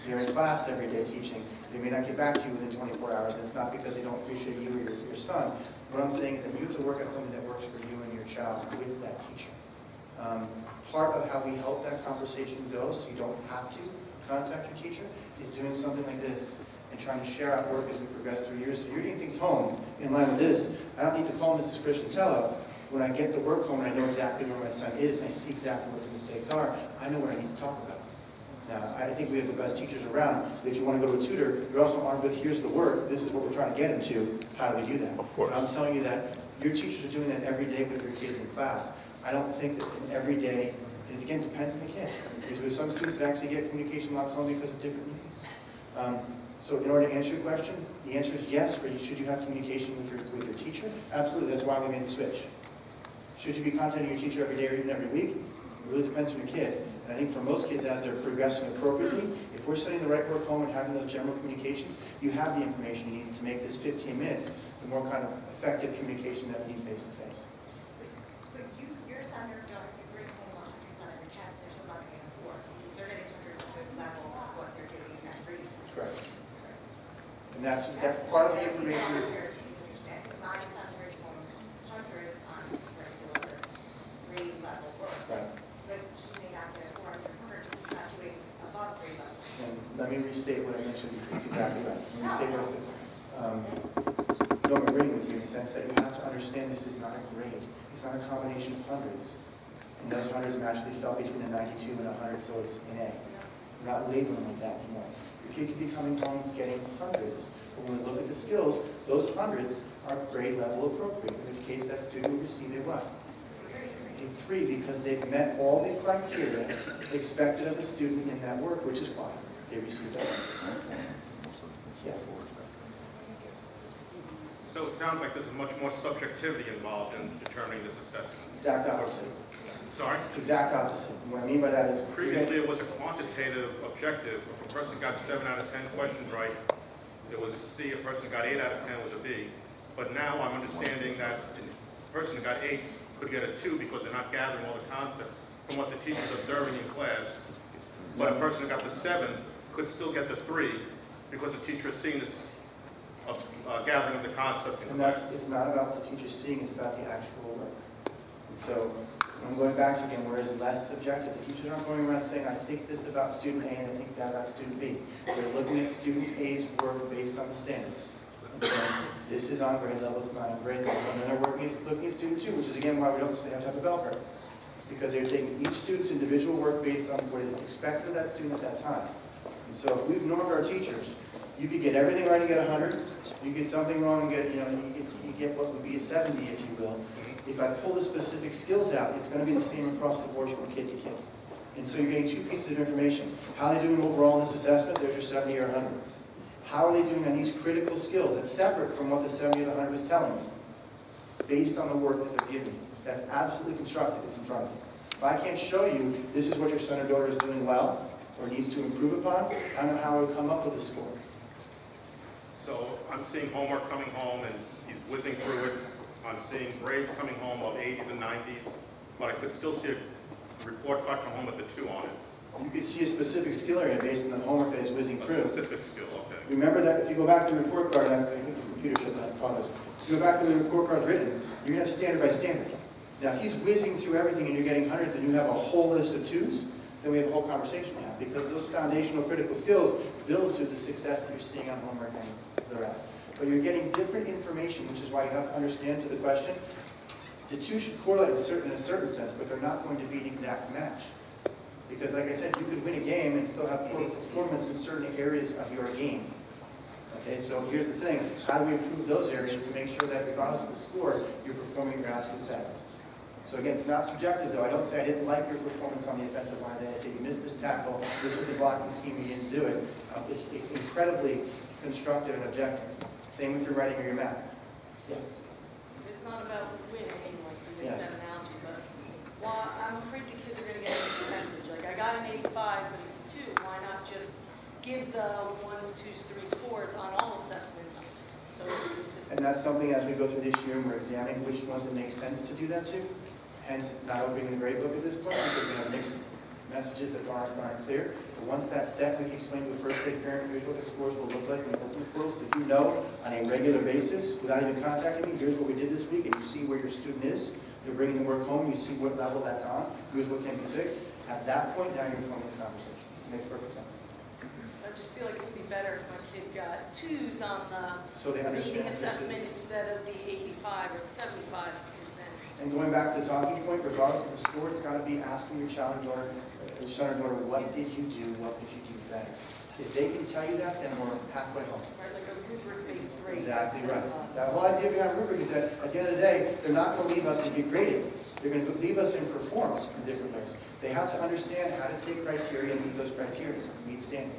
they're in class every day teaching, they may not get back to you within 24 hours, and it's not because they don't appreciate you or your son. What I'm saying is that you have to work on something that works for you and your child with that teacher. Part of how we help that conversation go, so you don't have to contact your teacher, is doing something like this and trying to share out work as we progress through years. So you're getting things home in line with this. I don't need to call Mrs. Christiantello. When I get the work home and I know exactly where my son is and I see exactly what the mistakes are, I know what I need to talk about. Now, I think we have the best teachers around. But if you want to go to a tutor, you're also armed with, here's the work, this is what we're trying to get him to, how do we do that? Of course. But I'm telling you that your teachers are doing that every day with your kids in class. I don't think that in every day, and again, it depends on the kid. Because there's some students that actually get communication locks only because of different needs. So in order to answer your question, the answer is yes. Should you have communication with your teacher? Absolutely, that's why we made the switch. Should you be contacting your teacher every day or even every week? It really depends on your kid. And I think for most kids, as they're progressing appropriately, if we're sending the right work home and having those general communications, you have the information you need to make this 15 minutes the more kind of effective communication that we need face to face. But your son or daughter can bring home 100s on every test. They're still not getting a 4. They're getting 100s at the level of what they're doing in that grade. Correct. And that's part of the information. My son brings home 100 on regular grade level work. Right. But he may not get 400 he's not doing above grade level. And let me restate what I mentioned before. It's exactly right. Let me restate what I said. No, I'm agreeing with you in the sense that you have to understand this is not a grade. It's not a combination of hundreds. And those hundreds magically fell between a 92 and a 100, so it's an A. We're not labeling like that anymore. Your kid could be coming home getting hundreds, but when we look at the skills, those hundreds are grade level appropriate, in which case that student will receive a what? A 3, because they've met all the criteria expected of a student in that work, which is why they received a 100. Yes. So it sounds like there's much more subjectivity involved in determining this assessment. Exact opposite. Sorry? Exact opposite. And what I mean by that is... Previously, it was a quantitative objective. If a person got 7 out of 10 questions right, it was a C. A person got 8 out of 10 was a B. But now I'm understanding that a person who got 8 could get a 2 because they're not gathering all the concepts from what the teacher's observing in class. But a person who got the 7 could still get the 3 because the teacher is seeing this gathering of the concepts in And class. it's not about what the teacher's seeing, it's about the actual work. And so, I'm going back to again, where it's less subjective. The teachers aren't going around saying, I think this about student A and I think that about student B. They're looking at student A's work based on the standards. And saying, this is on grade level, it's not on grade level. And then they're looking at student 2, which is again why we don't say have to have a bell curve. Because they're taking each student's individual work based on what is expected of that student at that time. And so if we've normed our teachers, you could get everything right and get 100. You get something wrong and get, you get what would be a 70, if you will. If I pull the specific skills out, it's going to be the same across the board from kid to kid. And so you're getting 2 pieces of information. How are they doing overall in this assessment? There's your 70 or 100. How are they doing on these critical skills? That's separate from what the 70 or the 100 is telling you, based on the work that they're giving you. That's absolutely constructive. It's in front of you. If I can't show you this is what your son or daughter is doing well or needs to improve upon, I don't know how I would come up with a score. So I'm seeing homework coming home and he's whizzing through it. I'm seeing grades coming home of 80s and 90s, but I could still see a report card come home with a 2 on it. You could see a specific skill area based on the homework that is whizzing through. A specific skill, okay. Remember that if you go back to the report card, and I think the computer shut down, apologize. If you go back to the report card's written, you're going to have standard by standard. Now, if he's whizzing through everything and you're getting hundreds and you have a whole list of 2s, then we have a whole conversation now, because those foundational critical skills build to the success that you're seeing on homework and the rest. But you're getting different information, which is why you have to understand to the question, the 2 should correlate in a certain sense, but they're not going to be an exact match. Because like I said, you could win a game and still have poor performance in certain areas of your game. Okay, so here's the thing, how do we improve those areas to make sure that regardless of the score, you're performing your absolute best? So again, it's not subjective though. I don't say I didn't like your performance on the offensive line today. I say you missed this tackle, this was a blocking scheme, you didn't do it. It's incredibly constructive and objective. Same with your writing or your math. Yes? It's not about winning, like you made Yes. that analogy, but while I'm afraid the kids are going to got an 85, but it's a 2, why not just give the 1s, 2s, 3 scores on all assessments so it's consistent? And that's something as we go through this year and we're examining which ones it makes sense to do that to. Hence, not opening the grade book at this point because we have mixed messages that aren't clear. But once that's set, we can explain to a first grade parent, here's what the scores will look like in the open portal. So you know on a regular basis, without even contacting me, here's what we did this week, and you see where your student is. They're bringing the work home, you see what level that's on, here's what can be fixed. At that point, now you're informing the conversation. It makes perfect sense. I just feel like it would be better if my kid got 2s on the So they understand reading this assessment is- instead of the 85 or the 75. Because then And going back to the talking point, regardless of the score, it's got to be asking your child or daughter, your son or daughter, what did you do? What could you do better? If they can tell you that, then we're halfway home. right, like a rubric-based grade. Exactly instead right. of, That whole idea behind rubric is that at the end of the day, they're not going to leave us and get graded. They're going to leave us and perform in different ways. They have to understand how to take criteria and meet those criteria, meet standard.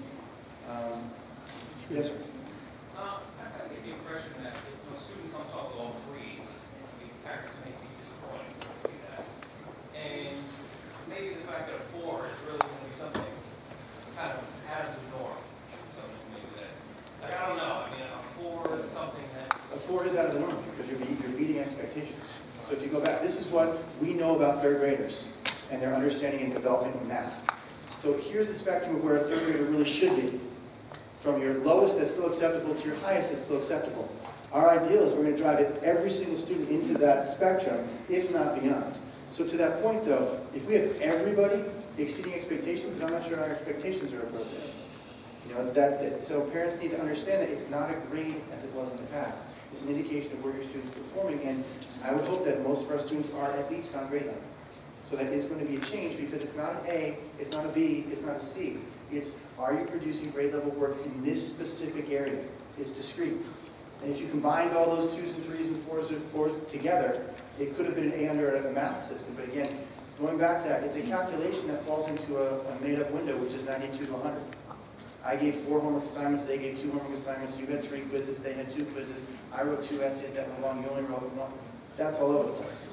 Yes, sir. I get the impression that if a student comes off with all threes, the parents may be disappointed to see that. And maybe the fact that a 4 is really going to be something kind of out of the norm. Something maybe that, like, I don't know, I mean, a 4 is something that... A 4 is out of the norm because you're meeting expectations. So if you go back, this is what we know about third graders and their understanding and development in math. So here's the spectrum of where a third grader really should be. From your lowest that's still acceptable to your highest that's still acceptable. Our ideal is we're going to drive every single student into that spectrum, if not beyond. So to that point though, if we have everybody exceeding expectations, then I'm not sure our expectations are appropriate. You know, so parents need to understand that it's not a grade as it was in the past. It's an indication of where your student's performing, and I would hope that most of our students are at least on grade level. So that is going to be a change because it's not an A, it's not a B, it's not a C. It's, are you producing grade level work in this specific area? It's discrete. And if you combined all those 2s and 3s and 4s together, it could have been an A under a math system. But again, going back to that, it's a calculation that falls into a made-up window, which is 92 to 100. I gave 4 homework assignments, they gave 2 homework assignments, you had 3 quizzes, they had 2 quizzes, I wrote 2 essays that were long, you only wrote 1. That's all over the place.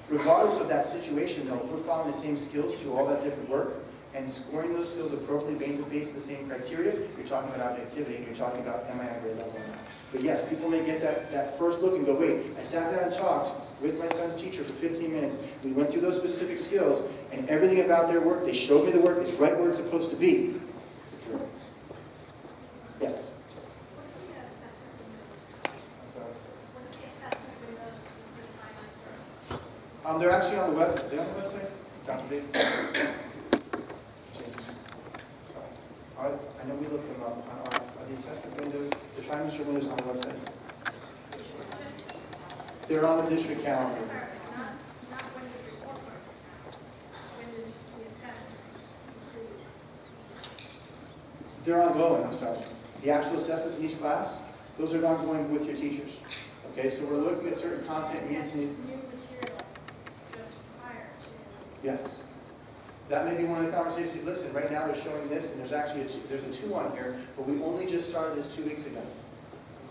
Regardless of that situation though, if we're following the same skills through all that different work, and scoring those skills appropriately based on the same criteria, you're talking about objectivity, and you're talking about am I on grade level or not. But yes, people may get that first look and go, wait, I sat down and talked with my son's teacher for 15 minutes. We went through those specific skills, and everything about their work, they showed me the work is right where it's supposed to be. It's a 3. Yes? They're actually on the web. Are they on the website? Dr. B? Sorry. I know we looked them up. Are the assessment windows, the trimester windows on the website? They're on the district calendar. Not when the report cards come out, when the assessments include. They're ongoing, I'm sorry. The actual assessments in each class, those are ongoing with your teachers. Okay, so we're looking at certain content needs. New material just prior to. Yes. That may be one of the conversations. Listen, right now they're showing this, and there's actually there's a 2 on here, but we only just started this 2 weeks ago.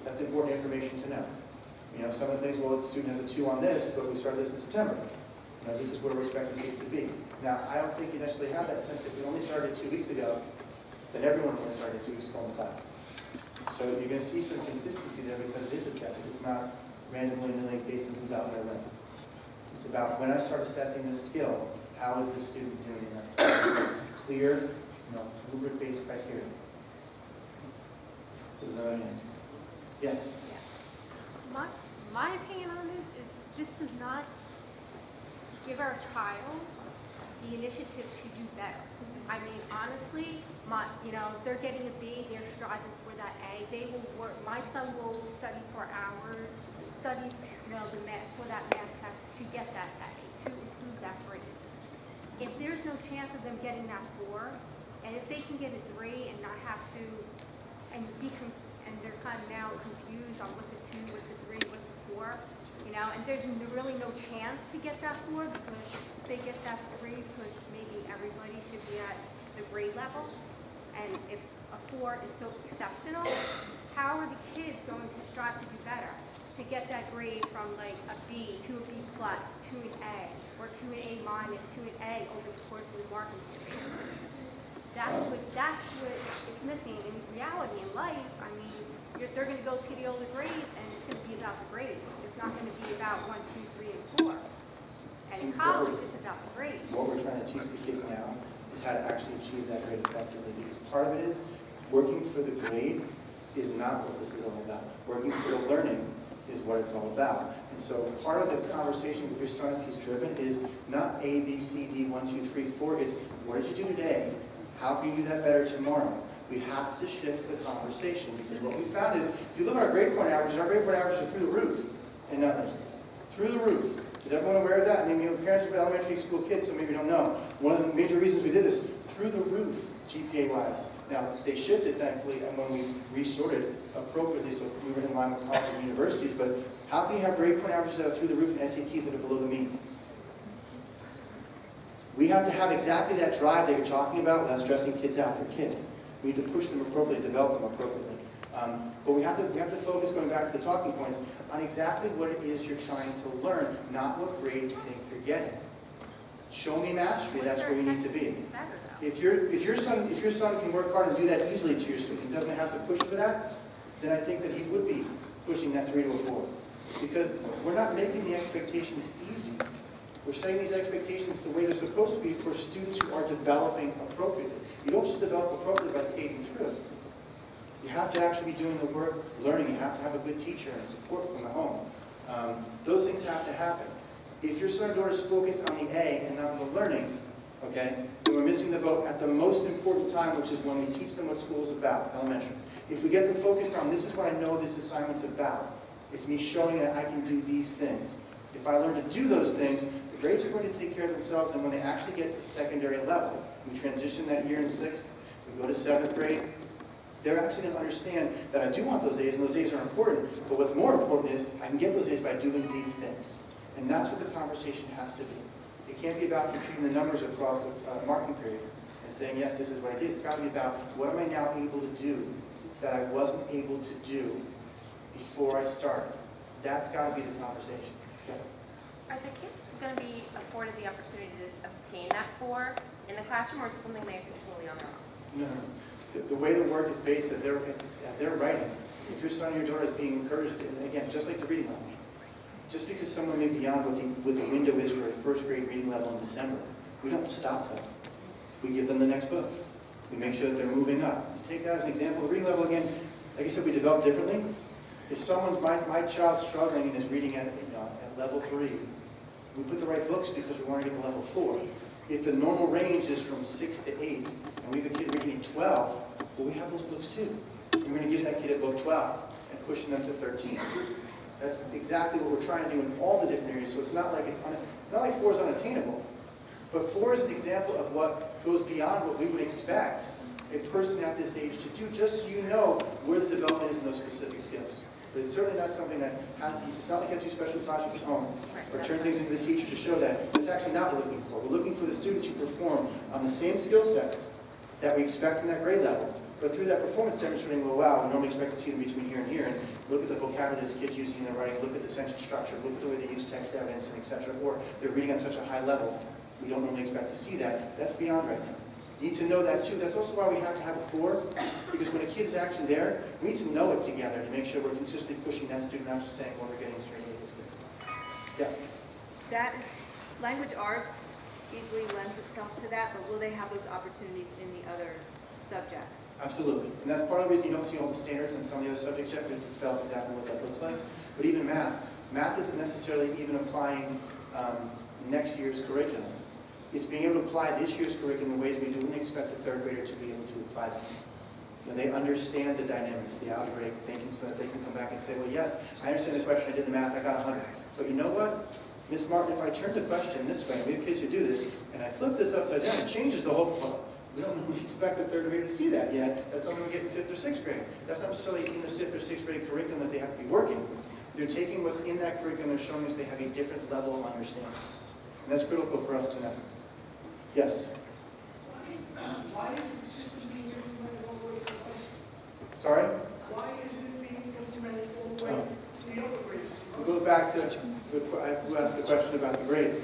That's important information to know. You know, some of the things, well, the student has a 2 on this, but we started this in September. You know, this is where we're expecting kids to be. Now, I don't think you necessarily have that sense. If we only started 2 weeks ago, then everyone only started 2 weeks ago in the class. So you're going to see some consistency there because it is objective. It's not randomly based on who got their win. It's about when I start assessing this skill, how is this student doing in that skill? It's a clear, rubric-based criteria. Does that end? Yes? My opinion on this does not give our child the initiative to do better. I mean, honestly, they're getting a B, they're striving for that A. They will work. My son will study for hours, study, the math for that math test to get that A, to improve that grade. If there's no chance of them getting that 4, and if they can get a 3 and not have to, and they're kind of now confused on what's a 2, what's a 3, what's a 4, and there's really no chance to get that 4 because if they get that 3 because maybe everybody should be at the grade level, and if a 4 is so exceptional, how are the kids going to strive to do better? To get that grade from like a B to a B plus to an A, or to an A minus to an A over the course of the marking period. that's what is missing in reality in life. I mean, they're going to go to the older grades, and it's going to be about the grades. It's not going to be about 1, 2, 3, and 4. And in college, it's about the grades. What we're trying to teach the kids now is how to actually achieve that grade effectively, because part of it is working for the grade is not what this is all about. Working for the learning is what it's all about. And so part of the conversation with your son, if he's driven, is not A, B, C, D, 1, 2, 3, 4. It's what did you do today? How can you do that better tomorrow? We have to shift the conversation, because what we found is, if you look at our grade point averages are through the roof. And through the roof. Is everyone aware of that? I mean, parents of elementary school kids, so maybe you don't know. One of the major reasons we did this, through the roof, GPA-wise. Now, they shifted, thankfully, and when we resorted appropriately, so we were in line with colleges and universities, but how can you have grade point averages that are through the roof and SATs that are below the mean? We have to have exactly that drive that you're talking about without stressing kids out. They're kids. We need to push them appropriately, develop them appropriately. But we have to focus, going back to the talking points, on exactly what it is you're trying to learn, not what grade you think you're getting. Show me mastery, that's where you need to be. If your son can work hard and do that easily to your student, doesn't have to push for that, then I think that he would be pushing that 3 to a 4. Because we're not making the expectations easy. We're setting these expectations the way they're supposed to be for students who are developing appropriately. You don't just develop appropriately by skating through it. You have to actually be doing the work, learning. You have to have a good teacher and support from the home. Those things have to happen. If your son or daughter is focused on the A and not the learning, okay, then we're missing the boat at the most important time, which is when we teach them what school is about, elementary. If we get them focused on, this is what I know this assignment's about. It's me showing that I can do these things. If I learn to do those things, the grades are going to take care of themselves, and when they actually get to secondary level, we transition that year in 6th, we go to 7th grade, they're actually going to understand that I do want those A's, and those A's are important, but what's more important is I can get those A's by doing these things. And that's what the conversation has to be. It can't be about computing the numbers across a marking period and saying, yes, this is what I did. It's got to be about what am I now able to do that I wasn't able to do before I started. That's got to be the conversation. Yeah. Are the kids going to be afforded the opportunity to obtain that 4 in the classroom, or is it something they have to do totally on their own? No. The way the work is based as they're writing, if your son or your daughter is being encouraged, and again, just like the reading level, just because someone may be beyond what the window is for a first grade reading level in December, we don't stop them. We give them the next book. We make sure that they're moving up. Take that as an example. The reading level, again, like I said, we develop differently. If my child's struggling and is reading at level 3, we put the right books because we want to get to level 4. If the normal range is from 6 to 8, and we have a kid reading at 12, well, we have those books too. And we're going to give that kid a book 12 and pushing them to 13. That's exactly what we're trying to do in all the different areas. So it's not like not like 4 is unattainable, but 4 is an example of what goes beyond what we would expect a person at this age to do, just so you know where the development is in those specific skills. But it's certainly not something that, it's not like you have to do special projects at home or turn things into the teacher to show that. That's actually not what we're looking for. We're looking for the student to perform on the same skill sets that we expect in that grade level. But through that performance demonstrating, well, wow, we normally expect to see them between here and here, and look at the vocabulary this kid's using in their writing, look at the sentence structure, look at the way they use text evidence, and etc. Or they're reading on such a high level, we don't normally expect to see that. That's beyond right now. You need to know that too. That's also why we have to have a 4, because when a kid is actually there, we need to know it together to make sure we're consistently pushing that student, not just saying, well, we're getting straight A's. Yeah. That language arts easily lends itself to that, but will they have those opportunities in the other subjects? Absolutely. And that's part of the reason you don't see all the standards in some of the other subjects yet, because it's developed exactly what that looks like. But even math isn't necessarily even applying next year's curriculum. It's being able to apply this year's curriculum in ways we wouldn't expect a 3rd grader to be able to apply them. They understand the dynamics, the algebraic thinking, so that they can come back and say, well, yes, I understand the question, I did the math, I got 100. But you know what? Ms. Martin, if I turn the question this way, and we have kids who do this, and I flip this upside down, it changes the whole point. We don't really expect a 3rd grader to see that yet. That's something we get in 5th or 6th grade. That's not necessarily in the 5th or 6th grade curriculum that they have to be working. They're taking what's in that curriculum and showing us they have a different level of understanding. And that's critical for us to know. Yes? Why is the system being implemented all the way to the high school? Sorry? Why isn't it being implemented all the way to the other grades? We'll go back to who asked the question about the grades.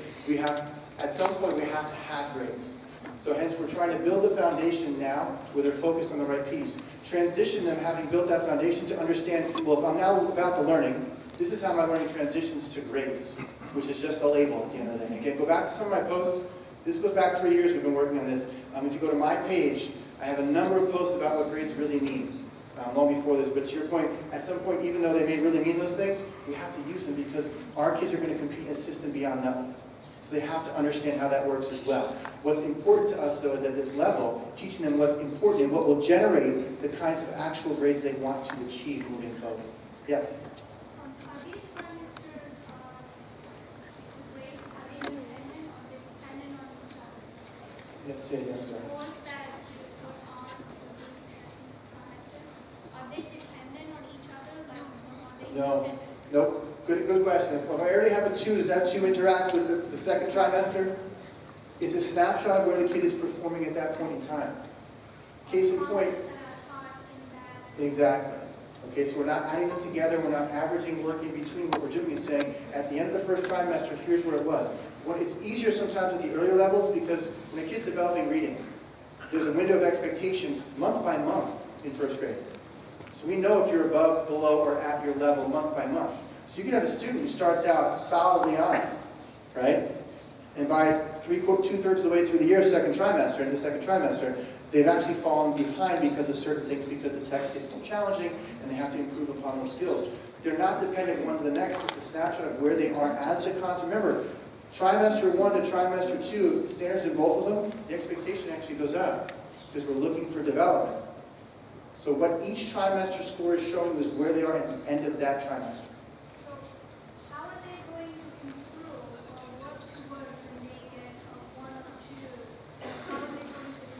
At some point, we have to have grades. So hence, we're trying to build a foundation now where they're focused on the right piece. Transition them, having built that foundation, to understand, well, if I'm now about the learning, this is how my learning transitions to grades, which is just a label at the end of the day. Again, go back to some of my posts. This goes back 3 years we've been working on this. If you go to my page, I have a number of posts about what grades really mean, long before this. But to your point, at some point, even though they may really mean those things, we have to use them because our kids are going to compete in a system beyond nothing. So they have to understand how that works as well. What's important to us, though, is at this level, teaching them what's important and what will generate the kinds of actual grades they want to achieve moving forward. Yes? Are these trimester grades, are they independent or they dependent on each other? Yes, say it again, sorry. The ones that you put on trimesters, are they dependent on each other? Like, are they No. independent? Nope. Good question. If I already have a 2, does that 2 interact with the second trimester? It's a snapshot of where the kid is performing at that point in time. Case in point. Exactly. Okay, so we're not adding them together, we're not averaging work in between. What we're doing is saying, at the end of the first trimester, here's where it was. It's easier sometimes at the earlier levels because when a kid's developing reading, there's a window of expectation month by month in first grade. So we know if you're above, below, or at your level month by month. So you can have a student who starts out solidly on it, right? And by 2/3 of the way through the year, second trimester, in the second trimester, they've actually fallen behind because of certain things, because the text gets more challenging and they have to improve upon those skills. They're not dependent one to the next. It's a snapshot of where they are as the content. Remember, trimester 1 to trimester 2, the standards in both of them, the expectation actually goes up because we're looking for development. So what each trimester score is showing is where they are at the end of that trimester. So how are they going to improve, or what scores when they get a 1 or 2? How are they going to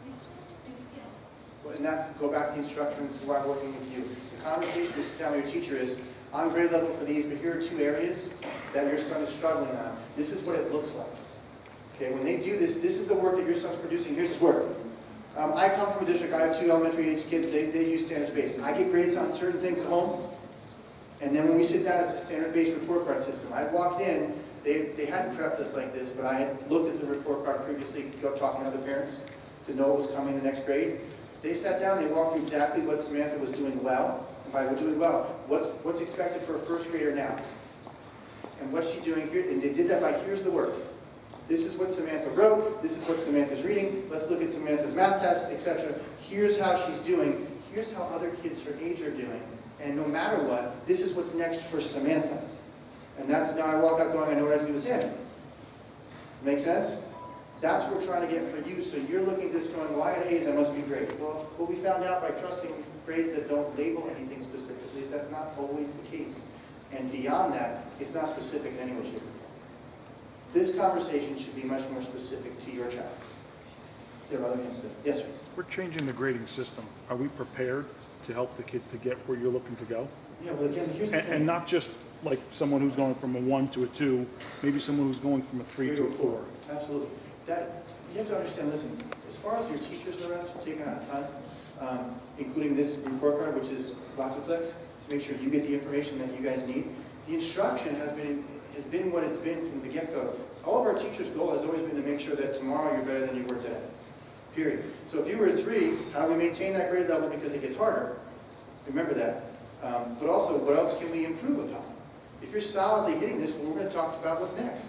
improve in skills? Well, and that's, go back to the instruction, this is why I'm working with you. The conversation you sit down with your teacher is, I'm grade level for these, but here are 2 areas that your son is struggling on. This is what it looks like. Okay, when they do this, this is the work that your son's producing, here's his work. I come from a district, I have 2 elementary age kids, they use standards-based. I get grades on certain things at home, and then when we sit down, it's a standard-based report card system. I walked in, they hadn't prepped us like this, but I had looked at the report card previously, talking to other parents, to know what was coming in the next grade. They sat down, they walked through exactly what Samantha was doing well, and by doing well, what's expected for a first grader now, and what's she doing here, and they did that by, here's the work. This is what Samantha wrote, this is what Samantha's reading, let's look at Samantha's math test, etc. Here's how she's doing, here's how other kids her age are doing, and no matter what, this is what's next for Samantha. And that's, now I walk out going, I know what I have to do with Sam. Make sense? That's what we're trying to get for you, so you're looking at this going, why at A's I must be great? Well, what we found out by trusting grades that don't label anything specifically is that's not always the case. And beyond that, it's not specific in any way, shape, or form. This conversation should be much more specific to your child. There are other instances. Yes, sir? We're changing the grading system. Are we prepared to help the kids to get where you're looking to go? Yeah, well, again, here's the thing. And not just like someone who's going from a 1 to a 2, maybe someone who's going from a 3 to a 4. Absolutely. That, you have to understand, listen, as far as your teachers and the rest are taking out time, including this report card, which is lots of clicks, to make sure you get the information that you guys need. The instruction has been what it's been from the get-go. All of our teachers' goal has always been to make sure that tomorrow you're better than you were today. Period. So if you were a 3, how do we maintain that grade level because it gets harder? Remember that. But also, what else can we improve upon? If you're solidly hitting this, well, we're going to talk about what's next.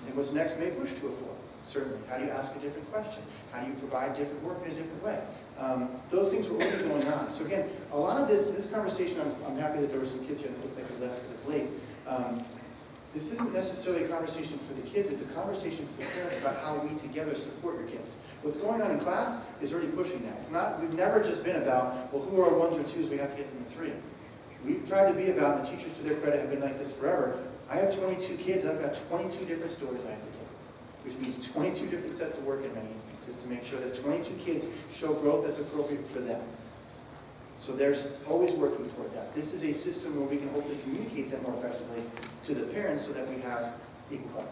And what's next may push to a 4. Certainly. How do you ask a different question? How do you provide different work in a different way? Those things were already going on. So again, a lot of this conversation, I'm happy that there were some kids here, and it looks like they left because it's late. This isn't necessarily a conversation for the kids, it's a conversation for the parents about how we together support your kids. What's going on in class is already pushing that. It's not, we've never just been about, well, who are 1s or 2s, we have to get them to 3. We've tried to be about, the teachers to their credit have been like this forever. I have 22 kids, I've got 22 different stories I have to tell, which means 22 different sets of work in many instances to make sure that 22 kids show growth that's appropriate for them. So there's always working toward that. This is a system where we can hopefully communicate that more effectively to the parents so that we have equal help.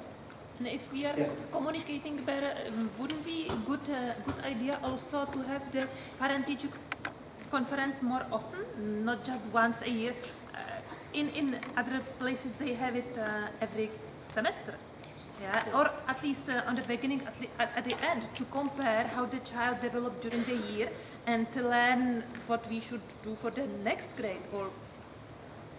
And if we are communicating better, wouldn't be a good idea also to have the parent-teacher conference more often, not just once a year? In other places they have it every semester. Yeah, or at least on the beginning, at the end, to compare how the child developed during the year and to learn what we should do for the next grade. Or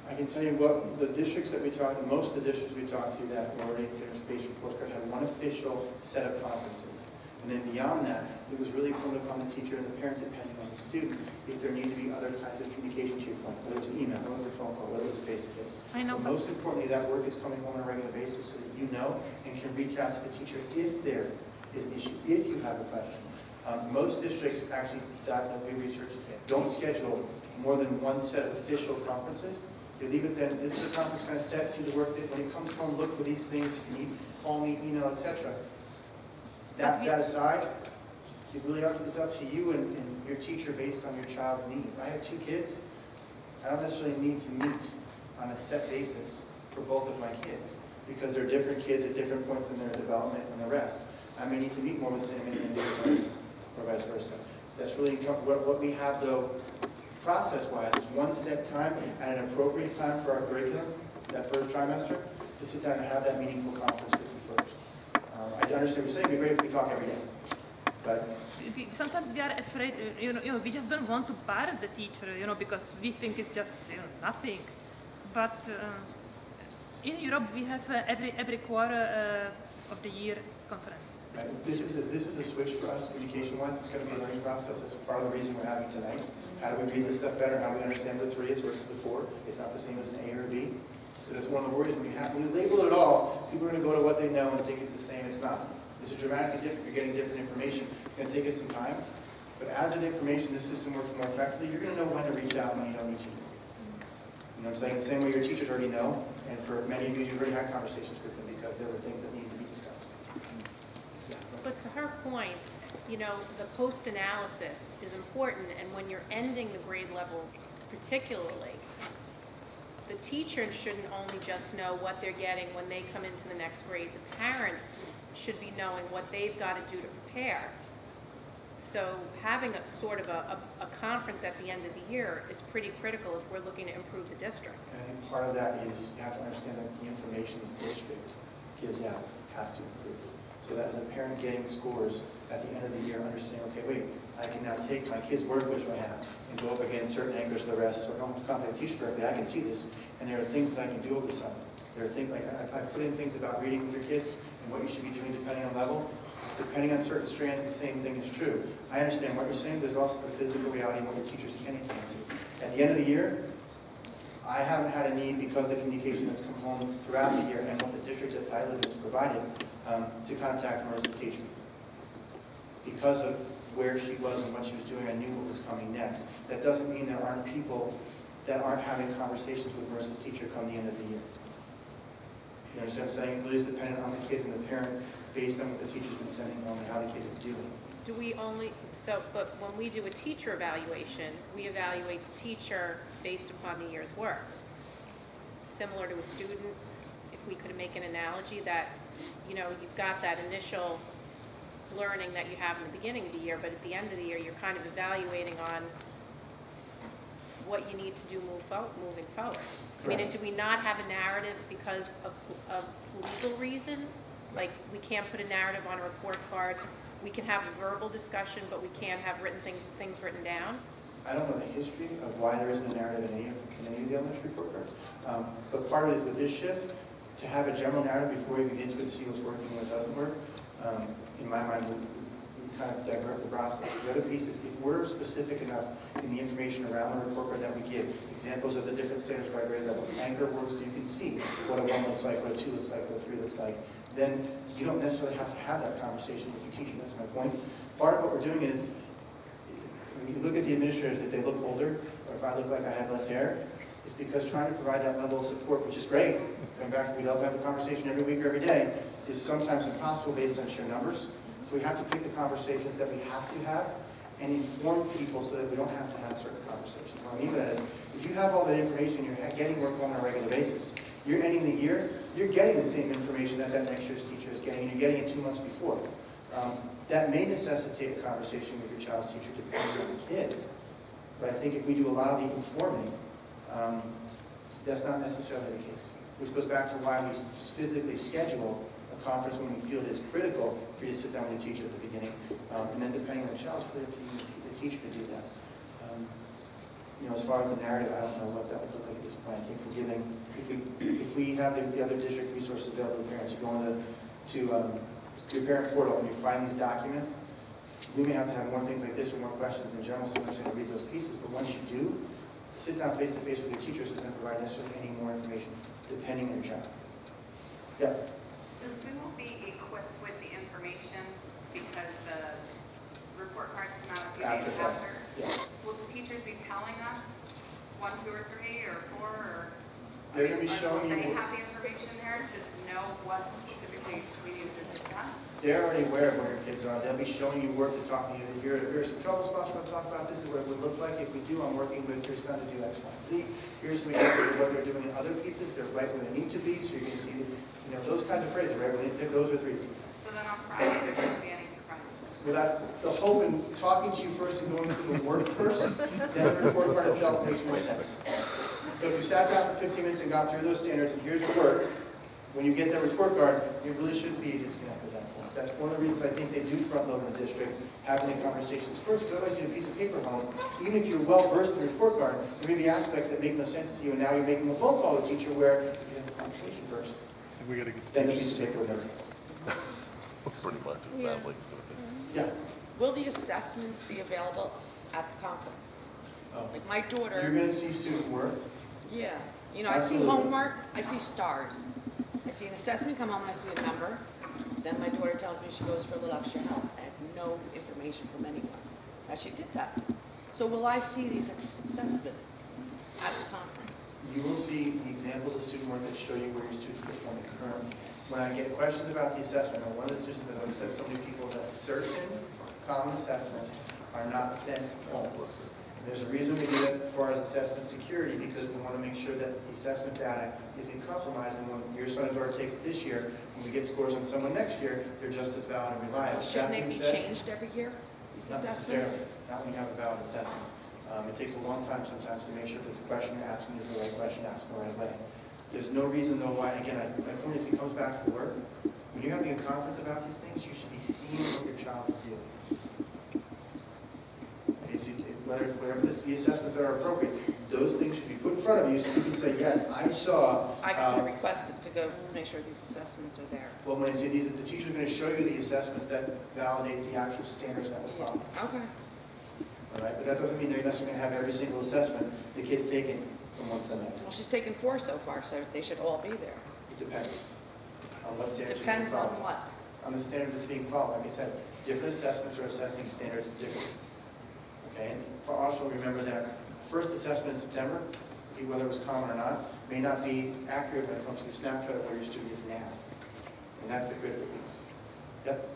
I can tell you what, the districts that we talked, most of the districts we talked to that were already in standards-based report card had one official set of conferences. And then beyond that, it was really incumbent upon the teacher and the parent, depending on the student, if there needed to be other kinds of communication to your point, whether it was email, whether it was a phone call, whether it was a face-to-face. I know, But most importantly, that work is coming home on a regular basis so that you know and can reach out to the teacher if there is an issue, if you have a question. Most districts actually, that we researched, don't schedule more than one set of official conferences. They leave it then, this is the conference kind of set, see the work that when it comes home, look for these things, if you need, call me, email, etc. That aside, it's up to you and your teacher based on your child's needs. I have 2 kids. I don't necessarily need to meet on a set basis for both of my kids because they're different kids at different points in their development and the rest. I may need to meet more with Sammy than or vice versa. That's really what we have though, process-wise, is one set time at an appropriate time for our curriculum, that first trimester, to sit down and have that meaningful conference with you first. I understand what you're saying. It'd be great if we talk every day, but sometimes we are afraid, we just don't want to bar the teacher, because we think it's just nothing. But in Europe, we have every quarter of the year conference. right. This is a switch for us communication-wise. It's going to be a learning process. That's part of the reason we're having tonight. How do we read this stuff better? How do we understand what a 3 is versus a 4? It's not the same as an A or a B. Because that's one of the worries when you label it all, people are going to go to what they know and think it's the same. It's not. This is dramatically different. You're getting different information. It's going to take us some time. But as an information, this system works more effectively. You're going to know when to reach out and when you don't need to. You know what I'm saying? The same way your teachers already know. And for many of you, you've already had conversations with them because there were things that needed to be discussed. But to her point, the post-analysis is important, and when you're ending the grade level particularly, the teacher shouldn't only just know what they're getting when they come into the next grade. The parents should be knowing what they've got to do to prepare. So having a sort of a conference at the end of the year is pretty critical if we're looking to improve the district. And I think part of that is you have to understand that the information the district gives out has to improve. So that as a parent getting scores at the end of the year, understanding, okay, wait, I can now take my kid's word which I have and go up against certain anchors of the rest. So I don't have to contact the teacher directly. I can see this, and there are things that I can do over the summer. There are things like I put in things about reading with your kids and what you should be doing depending on level. Depending on certain strands, the same thing is true. I understand what you're saying. There's also the physical reality of what your teachers can and can't do. At the end of the year, I haven't had a need because of the communication that's come home throughout the year and what the district that I live in has provided to contact Marissa's teacher. Because of where she was and what she was doing, I knew what was coming next. That doesn't mean there aren't people that aren't having conversations with Marissa's teacher come the end of the year. You understand what I'm saying? It really is dependent on the kid and the parent based on what the teacher's been sending home and how the kid is doing. Do we only, but when we do a teacher evaluation, we evaluate the teacher based upon the year's work. Similar to a student, if we could make an analogy that, you've got that initial learning that you have in the beginning of the year, but at the end of the year, you're kind of evaluating on what you need to do moving forward. I mean, do we not have a narrative because of legal reasons? Like, we can't put a narrative on a report card. We can have a verbal discussion, but we can't have things written down. I don't know the history of why there isn't a narrative in any of the elementary report cards. But part of it is with this shift, to have a general narrative before we even get into it, see what's working and what doesn't work, in my mind, we kind of divert the process. The other piece is if we're specific enough in the information around the report card that we give, examples of the different standards by grade level, anchor words so you can see what a 1 looks like, what a 2 looks like, what a 3 looks like, then you don't necessarily have to have that conversation with your teacher. That's my point. Part of what we're doing is, when you look at the administrators, if they look older, or if I look like I have less hair, it's because trying to provide that level of support, which is great, going back to we love to have a conversation every week or every day, is sometimes impossible based on sheer numbers. So we have to pick the conversations that we have to have and inform people so that we don't have to have certain conversations. What I mean by that is, if you have all that information, you're getting work on a regular basis, you're ending the year, you're getting the same information that next year's teacher is getting, and you're getting it 2 months before. That may necessitate a conversation with your child's teacher depending on the kid. But I think if we do a lot of the informing, that's not necessarily the case. Which goes back to why we physically schedule a conference when we feel it is critical for you to sit down with your teacher at the beginning. And then depending on the child, it's really up to you, the teacher, to do that. As far as the narrative, I don't know what that would look like at this point. I think we're giving, if we have the other district resources available to parents, you go into your parent portal and you find these documents, we may have to have more things like this or more questions in general, so we're going to read those pieces. But once you do, sit down face to face with your teachers who can provide necessarily any more information, depending on your child. Yeah. Since we won't be equipped with the information because the report cards come out a few days after, will the teachers be telling us 1, 2, or 3, or 4, or? They're going to be showing you. Will they have the information there to know what specifically we need to discuss? They're already aware of where your kids are. They'll be showing you work to talk to you. Here are some trouble spots we want to talk about. This is what it would look like if we do. I'm working with your son to do X, Y, and Z. Here's some examples of what they're doing in other pieces. They're right where they need to be. So you're going to see, those kinds of phrases, right? Those are 3s. So then on Friday, there shouldn't be any surprises. Well, that's the hope in talking to you first and going through the work first. Then the report card itself makes more sense. So if you sat down for 15 minutes and got through those standards, and here's your work, when you get that report card, it really shouldn't be a disconnect at that point. That's one of the reasons I think they do front load in the district, having the conversations first, because otherwise you get a piece of paper home. Even if you're well versed in the report card, there may be aspects that make no sense to you, and now you're making a phone call with a teacher where if you have the conversation first, then the piece of paper would make sense. Pretty much, it sounds like. Yeah. Will the assessments be available at the conference? Oh. Like my daughter. You're going to see student work. Yeah. I see Absolutely. homework, I see stars. I see an assessment come home and I see a number. Then my daughter tells me she goes for a little extra help. I have no information from anyone that she did that. So will I see these assessments at the conference? You will see the examples of student work that show you where your students are performing currently. When I get questions about the assessment, one of the decisions that I've said so many people is that certain common assessments are not sent home. There's a reason we do that as far as assessment security, because we want to make sure that the assessment data isn't compromised, and when your son or daughter takes it this year, when we get scores on someone next year, they're just as valid and reliable. Shouldn't they be changed every year? Not necessarily, not when you have a valid assessment. It takes a long time sometimes to make sure that the question you're asking is the right question, asked the right way. There's no reason though why, again, my point is it comes back to the work. When you're having a conference about these things, you should be seeing what your child is doing. Whatever the assessments that are appropriate, those things should be put in front of you so you can say, yes, I saw. I can request it to go make sure these assessments are there. Well, when I say these, the teacher's going to show you the assessments that validate the actual standards that were followed. Okay. All right, but that doesn't mean they're necessarily going to have every single assessment the kid's taken from one to the next. Well, she's taken 4 so far, so they should all be there. It depends on what standards are being Depends on followed. what? On the standard that's being followed. Like I said, different assessments or assessing standards are different. Okay, and also remember that the first assessment in September, whether it was common or not, may not be accurate when it comes to the snapshot of where your student is now. And that's the critical piece. Yep.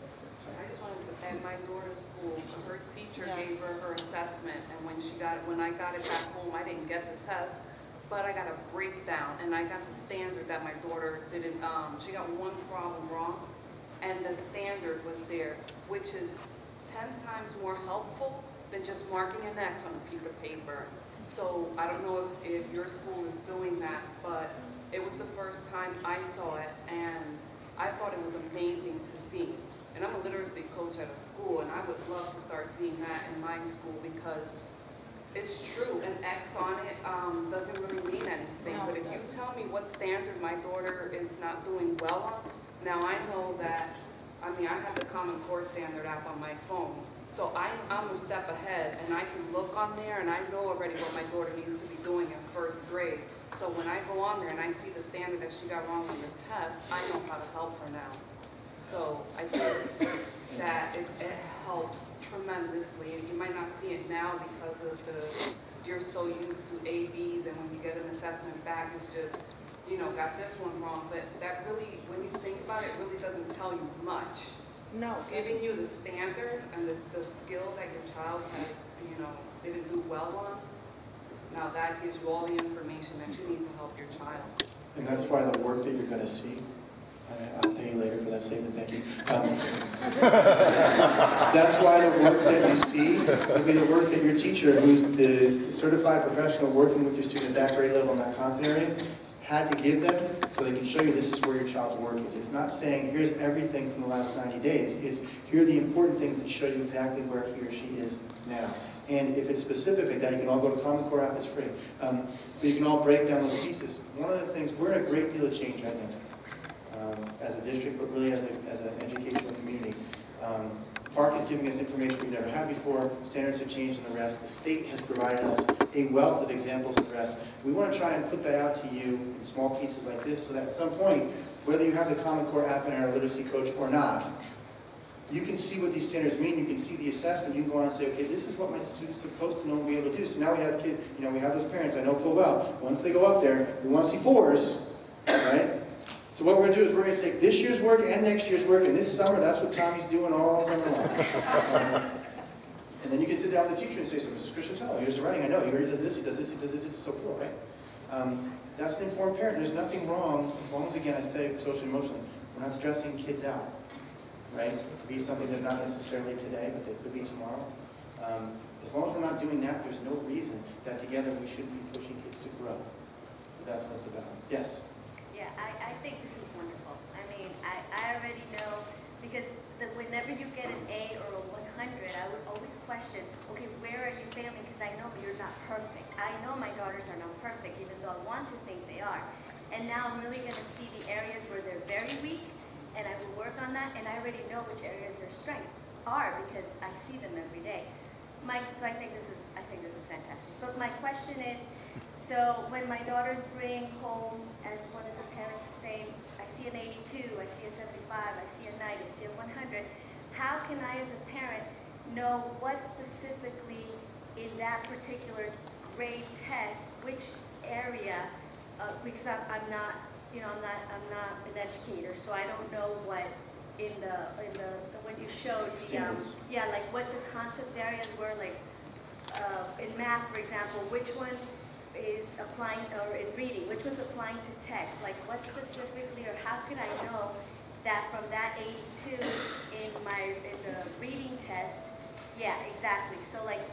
I just wanted to, at my daughter's school, her teacher Yes. gave her assessment, and when I got it back home, I didn't get the test, but I got a breakdown, and I got the standard that my daughter didn't, she got one problem wrong, and the standard was there, which is 10 times more helpful than just marking an X on a piece of paper. So I don't know if your school is doing that, but it was the first time I saw it, and I thought it was amazing to see. And I'm a literacy coach at a school, and I would love to start seeing that in my school because it's true. An X on it doesn't really mean anything. No, but if you tell me what standard my daughter is not doing well on, now I know that, I have the Common Core Standard app on my phone. So I'm a step ahead, and I can look on there, and I know already what my daughter needs to be doing in first grade. So when I go on there and I see the standard that she got wrong on the test, I know how to help her now. So I think that it helps tremendously. And you might not see it now because of you're so used to ABs, and when you get an assessment back, it's just, got this one wrong. But that really, when you think about it, really doesn't tell you much. No. Giving you the standard and the skill that your child has, didn't do well on, now that gives you all the information that you need to help your child. And that's why the work that you're going to see, I'll pay you later for that statement, thank you. That's why the work that you see will be the work that your teacher, who's the certified professional working with your student at that grade level in that content area, had to give them so they can show you this is where your child's work is. It's not saying here's everything from the last 90 days. It's here are the important things that show you exactly where he or she is now. And if it's specific like that, you can all go to Common Core app, it's free. But you can all break down those pieces. One of the things, we're in a great deal of change right now as a district, but really as an educational community. Park is giving us information we've never had before. Standards have changed in the rest. The state has provided us a wealth of examples of the rest. We want to try and put that out to you in small pieces like this so that at some point, whether you have the Common Core app and our literacy coach or not, you can see what these standards mean. You can see the assessment. You can go on and say, okay, this is what my student's supposed to know and be able to do. So now we have kids, we have those parents. I know full well. Once they go up there, we want to see 4s, right? So what we're going to do is we're going to take this year's work and next year's work, and this summer, that's what Tommy's doing all summer long. And then you can sit down with the teacher and say, so Mrs. Christian, here's the writing. I know, he already does this, he does this, he does this, it's so cool, right? That's an informed parent. There's nothing wrong, as long as, again, I say socially emotionally, we're not stressing kids out. Right? To be something they're not necessarily today, but they could be tomorrow. As long as we're not doing that, there's no reason that together we shouldn't be pushing kids to grow. So that's what it's about. Yes? Yeah, I think this is wonderful. I mean, I already know, because whenever you get an A or a 100, I would always question, okay, where are you failing? Because I know you're not perfect. I know my daughters are not perfect, even though I want to think they are. And now I'm really going to see the areas where they're very weak, and I will work on that, and I already know which areas their strengths are because I see them every day. So I think this is fantastic. But my question is, so when my daughters bring home, as one of the parents say, I see an 82, I see a 75, I see a 90, I see a 100, how can I as a parent know what specifically in that particular grade test, which area, because I'm not an educator, so I don't know what when you showed like what the concept areas were, like in math, for example, which one is applying, or in reading, which was applying to text, like what specifically, or how could I know that from that 82 in the reading test, yeah, exactly. So like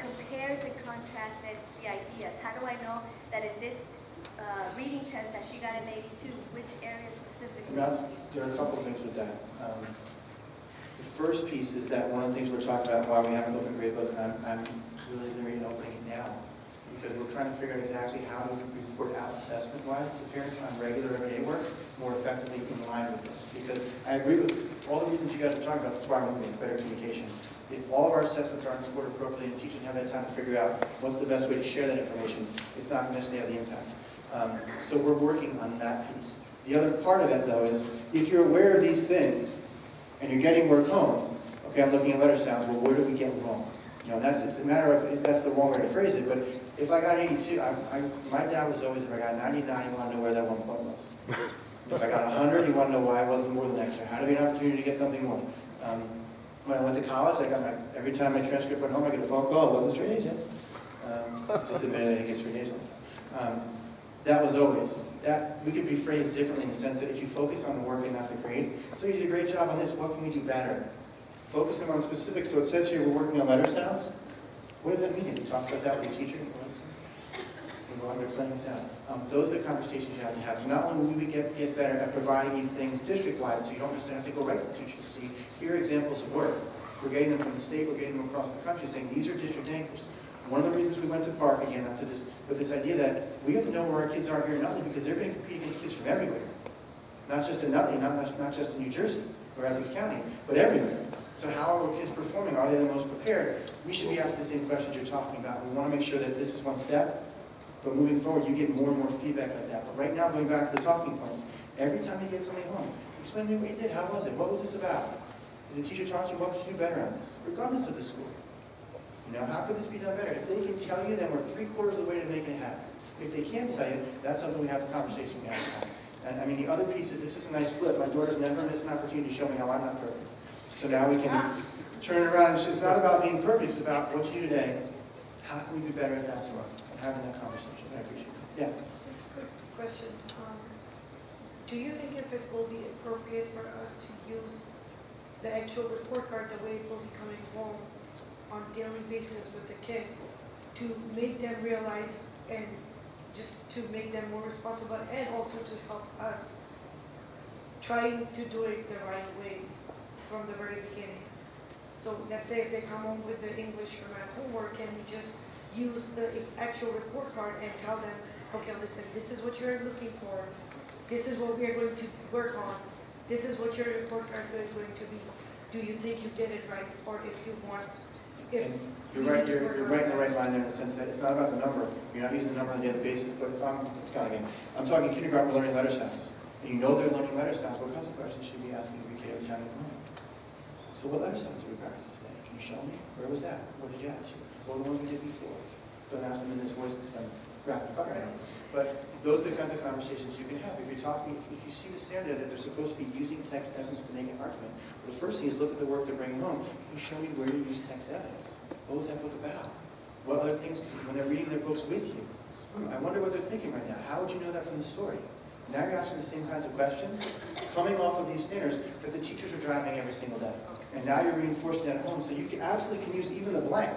compares and contrasted the ideas. How do I know that in this reading test that she got an 82, which area specifically? There are a couple of things with that. The first piece is that one of the things we're talking about, why we have an open grade book, and I'm really leery in opening it now, because we're trying to figure out exactly how to report out assessment-wise to parents on regular everyday work more effectively in line with this. Because I agree with all the reasons you guys are talking about, that's why I'm moving, better communication. If all of our assessments aren't scored appropriately and teachers have that time to figure out what's the best way to share that information, it's not going to necessarily have the impact. So we're working on that piece. The other part of it, though, is if you're aware of these things and you're getting work home, okay, I'm looking at letter sounds, well, where do we get wrong? It's a matter of, that's the wrong way to phrase it, but if I got an 82, my dad was always, if I got a 99, you want to know where that 1 point was. If I got 100, you want to know why it wasn't more than extra. How to be an opportunity to get something more. When I went to college, every time my transcript went home, I get a phone call, it wasn't straight A's yet. Just admit I didn't get straight A's sometimes. That was always. That we could be phrased differently in the sense that if you focus on the work and not the grade, so you did a great job on this, what can we do better? Focusing on specifics. So it says here we're working on letter sounds. What does that mean? Have you talked about that with your teacher? You go under playing this out. Those are the conversations you have to have. So not only will we get better at providing you things district-wide, so you don't necessarily have to go right to the teacher to see, here are examples of work. We're getting them from the state, we're getting them across the country, saying these are district anchors. One of the reasons we went to Park, again, not to just, but this idea that we have to know where our kids are here in Nutley because they're going to compete against kids from everywhere. Not just in Nutley, not just in New Jersey or Essex County, but everywhere. So how are our kids performing? Are they the most prepared? We should be asking the same questions you're talking about. We want to make sure that this is one step, but moving forward, you get more and more feedback like that. But right now, going back to the talking points, every time you get something home, explain to me what you did. How was it? What was this about? Did the teacher talk to you? What could you do better on this? Regardless of the school. How could this be done better? If they can tell you, then we're 3/4 of the way to making it happen. If they can't tell you, that's something we have the conversation we have to have. And I mean, the other piece is, this is a nice flip. My daughter's never missed an opportunity to show me how I'm not perfect. So now we can turn it around. It's not about being perfect. It's about what you do today. How can we be better at that tomorrow? And having that conversation. I appreciate it. Yeah? Just a quick question. Do you think if it will be appropriate for us to use the actual report card, the way it will be coming home on a daily basis with the kids, to make them realize and just to make them more responsible and also to help us trying to do it the right way from the very beginning. So let's say if they come home with the English or math homework, can we just use the actual report card and tell them, okay, listen, this is what you're looking for. This is what we are going to work on. This is what your report card is going to be. Do you think you did it right? Or if you want, if And you're right, you're right in the right line there in the sense that it's not about the number. You're not using the number on a daily basis, but if it's kind of again, I'm talking kindergarten, we're learning letter sounds. And you know they're learning letter sounds, what kinds of questions should you be asking every kid every time they come home? So what letter sounds did we practice today? Can you show me? Where was that? What did you add to? What were the ones we did before? Don't ask them in this voice because I'm rapid fire. But those are the kinds of conversations you can have. If you're talking, if you see the standard that they're supposed to be using text evidence to make an argument, well, the first thing is look at the work they're bringing home. Can you show me where you use text evidence? What was that book about? What other things, when they're reading their books with you? I wonder what they're thinking right now. How would you know that from the story? Now you're asking the same kinds of questions, coming off of these standards that the teachers are driving every single day. And now you're reinforcing that at home. So you can absolutely use even the blank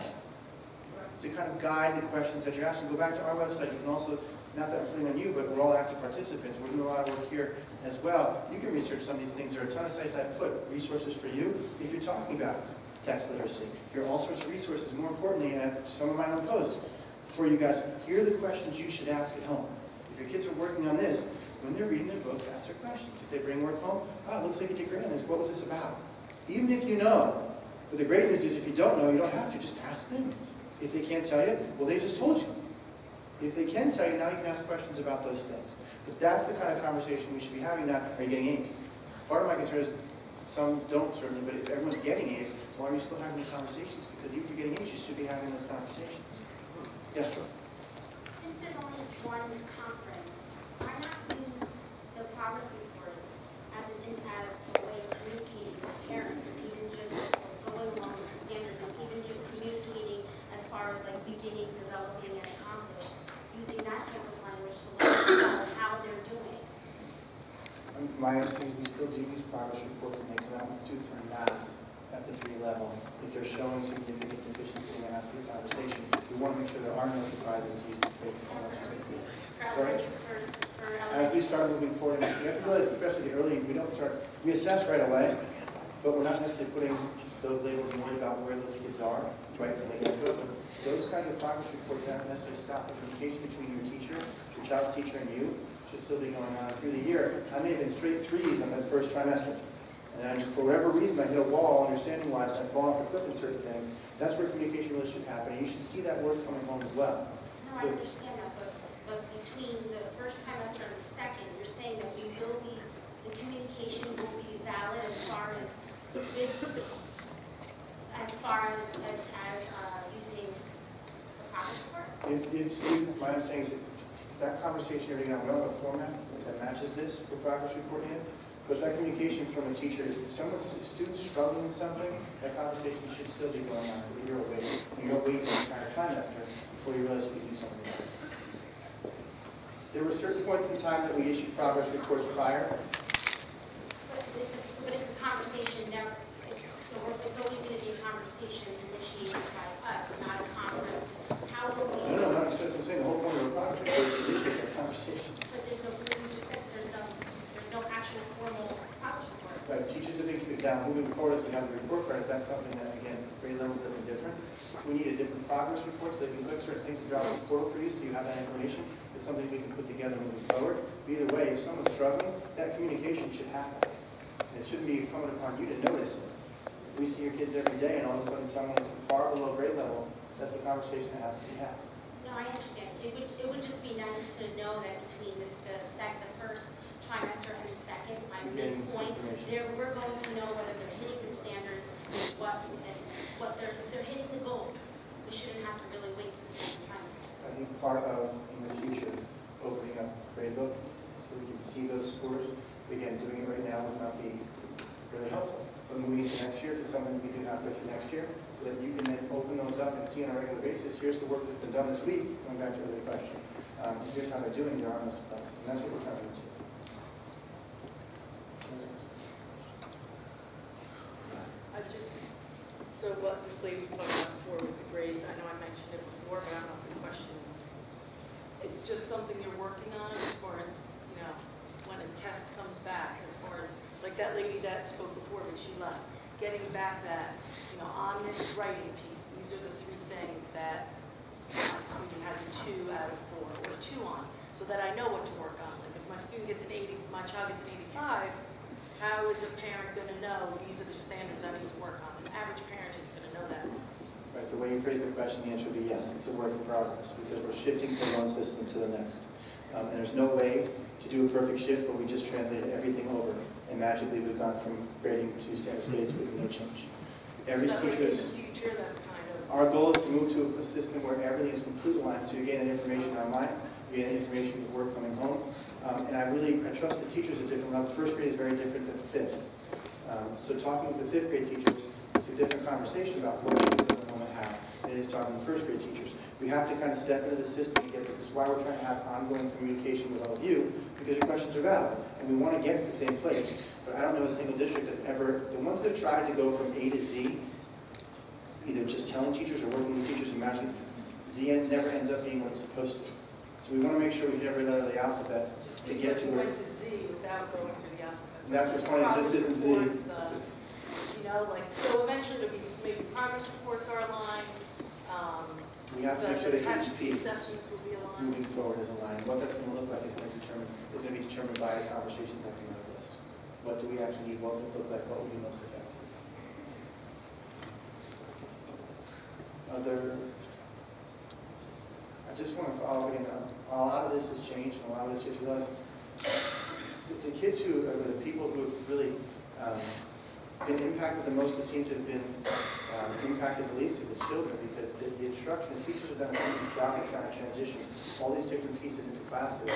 to kind of guide the questions that you're asking. Go back to our website. You can also, not that I'm putting on you, but we're all active participants. We're doing a lot of work here as well. You can research some of these things. There are a ton of sites I put resources for you if you're talking about text literacy. Here are all sorts of resources. More importantly, and some of my own posts for you guys. Here are the questions you should ask at home. If your kids are working on this, when they're reading their books, ask their questions. If they bring work home, it looks like you did great on this. What was this about? Even if you know. But the great news is if you don't know, you don't have to. Just ask them. If they can't tell you, well, they just told you. If they can tell you, now you can ask questions about those things. But that's the kind of conversation we should be having now. Are you getting A's? Part of my concern is some don't, certainly, but if everyone's getting A's, why are you still having the conversations? Because even if you're getting A's, you should be having those conversations. Yeah, sure. Since there's only one conference, why not use the progress reports as a way of communicating with parents, and even just going along with standards, and even just communicating as far as like beginning, developing, and accomplish, using that type of language to let them know how they're doing? My understanding is we still do use progress reports, and they come out when students are not at the 3 level. If they're showing significant deficiency in the aspect of conversation, we want to make sure there are no surprises to use the phrase that someone else used before. Sorry? As we start moving forward, you have to realize, especially the early, we assess right away, but we're not necessarily putting those labels and worried about where those kids are right from the get-go. But those kinds of progress reports haven't necessarily stopped the communication between your teacher, your child's teacher, and you. Should still be going on through the year. I may have been straight 3s on that first trimester. And for whatever reason, I hit a wall, understanding-wise, and I fall off the cliff in certain things. That's where communication really should happen. And you should see that work coming home as well. No, I understand that, but between the first trimester and the second, you're saying that the communication will be valid as far as using the progress report? If students, my understanding is that conversation you're going to have a format that matches this for progress report in. But that communication from a teacher, if a student's struggling with something, that conversation should still be going on so that you're awake. And you're awake the entire trimester before you realize you can do something about it. There were certain points in time that we issued progress reports prior. But it's a conversation now, so it's always going to be a conversation initiated by us, not a conference. How will we? No, not necessarily. I'm saying the whole point of a progress report is to initiate that conversation. But there's you just said there's no actual formal progress report. Right, teachers have been down. Moving forward, as we have the report card, if that's something that, again, grade levels have been different. If we need a different progress report so they can click certain things to drop in the portal for you so you have that information, it's something we can put together moving forward. But either way, if someone's struggling, that communication should happen. And it shouldn't be incumbent upon you to notice it. If we see your kids every day and all of a sudden someone's far below grade level, that's a conversation that has to be had. No, I understand. It would just be nice to know that between the first trimester and the second, my main point, we're going to know whether they're hitting the standards, if they're hitting the goals. We shouldn't have to really wait to the second trimester. I think part of, in the future, opening up gradebook so we can see those scores. Again, doing it right now would not be really helpful. But moving into next year, if it's something we do halfway through next year, so that you can then open those up and see on a regular basis, here's the work that's been done this week, going back to the other question. Here's how they're doing, there are no surprises, and that's what we're trying to do. So what this lady was talking about before with the grades, I know I mentioned it before, but I don't know if the question, it's just something you're working on as far as, when a test comes back, as far as, like that lady that spoke before, but she left, getting back that, on this writing piece, these are the 3 things that my student has a 2 out of 4 or a 2 on, so that I know what to work on. Like if my student gets an 80, my child gets an 85, how is a parent going to know these are the standards I need to work on? An average parent isn't going to know that. Right, the way you phrase the question, the answer would be yes, it's a work in progress, because we're shifting from one system to the next. And there's no way to do a perfect shift where we just translated everything over, and magically we've gone from grading to standards-based with no change. Every teacher is... Our goal is to move to a system where everything is completely aligned, so you're getting that information online, you're getting information with work coming home, and I trust the teachers are different. Now, the first grade is very different than fifth. So talking with the 5th grade teachers, it's a different conversation about what they do and how than it is talking to 1st grade teachers. We have to kind of step into the system and get this. This is why we're trying to have ongoing communication with all of you, because your questions are valid, and we want to get to the same place. But I don't know a single district that's ever, the ones that have tried to go from A to Z, either just telling teachers or working with teachers, imagine Z never ends up being what it's supposed to. So we want to make sure we hit every letter of the alphabet to get to where. Went to Z without going through the alphabet. And that's what's funny is this isn't Z. This is. So eventually there'll be maybe progress reports are aligned. We have to make sure that each piece will be aligned. moving forward is aligned. What that's going to look like is going to be determined by conversations that come out of this. What do we actually need? What would it look like? What would be most effective? I just want to follow again. A lot of this has changed, and a lot of this you realize the kids who are the people who have really been impacted the most, but seem to have been impacted the least, are the children, because the instruction, the teachers have done a good job of trying to transition all these different pieces into classes.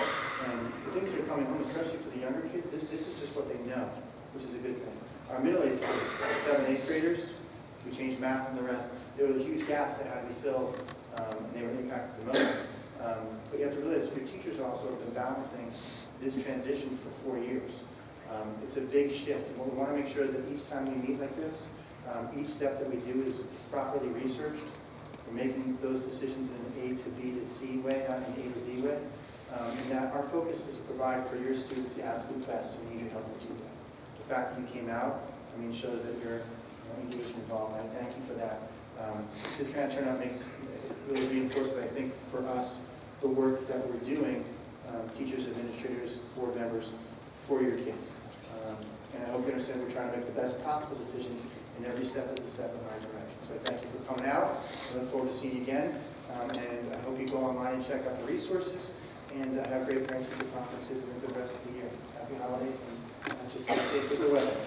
And the things that are coming home, especially for the younger kids, this is just what they know, which is a good thing. Our middle-aged kids, our 7th and 8th graders, we changed math and the rest. There were huge gaps that had to be filled, and they were impacted the most. But you have to realize your teachers also have been balancing this transition for 4 years. It's a big shift, and what we want to make sure is that each time we meet like this, each step that we do is properly researched. We're making those decisions in an A to B to C way, not an A to Z way. And that our focus is to provide for your students the absolute best, and we need your help to do that. The fact that you came out, shows that you're engaged and involved, and I thank you for that. This kind of turnout really reinforces, I think, for us, the work that we're doing, teachers, administrators, board members, for your kids. And I hope you understand we're trying to make the best possible decisions, and every step is a step in the right direction. So thank you for coming out. I look forward to seeing you again. And I hope you go online and check out the resources, and have great parent-teacher conferences and a good rest of the year. Happy holidays, and just stay safe with the weather.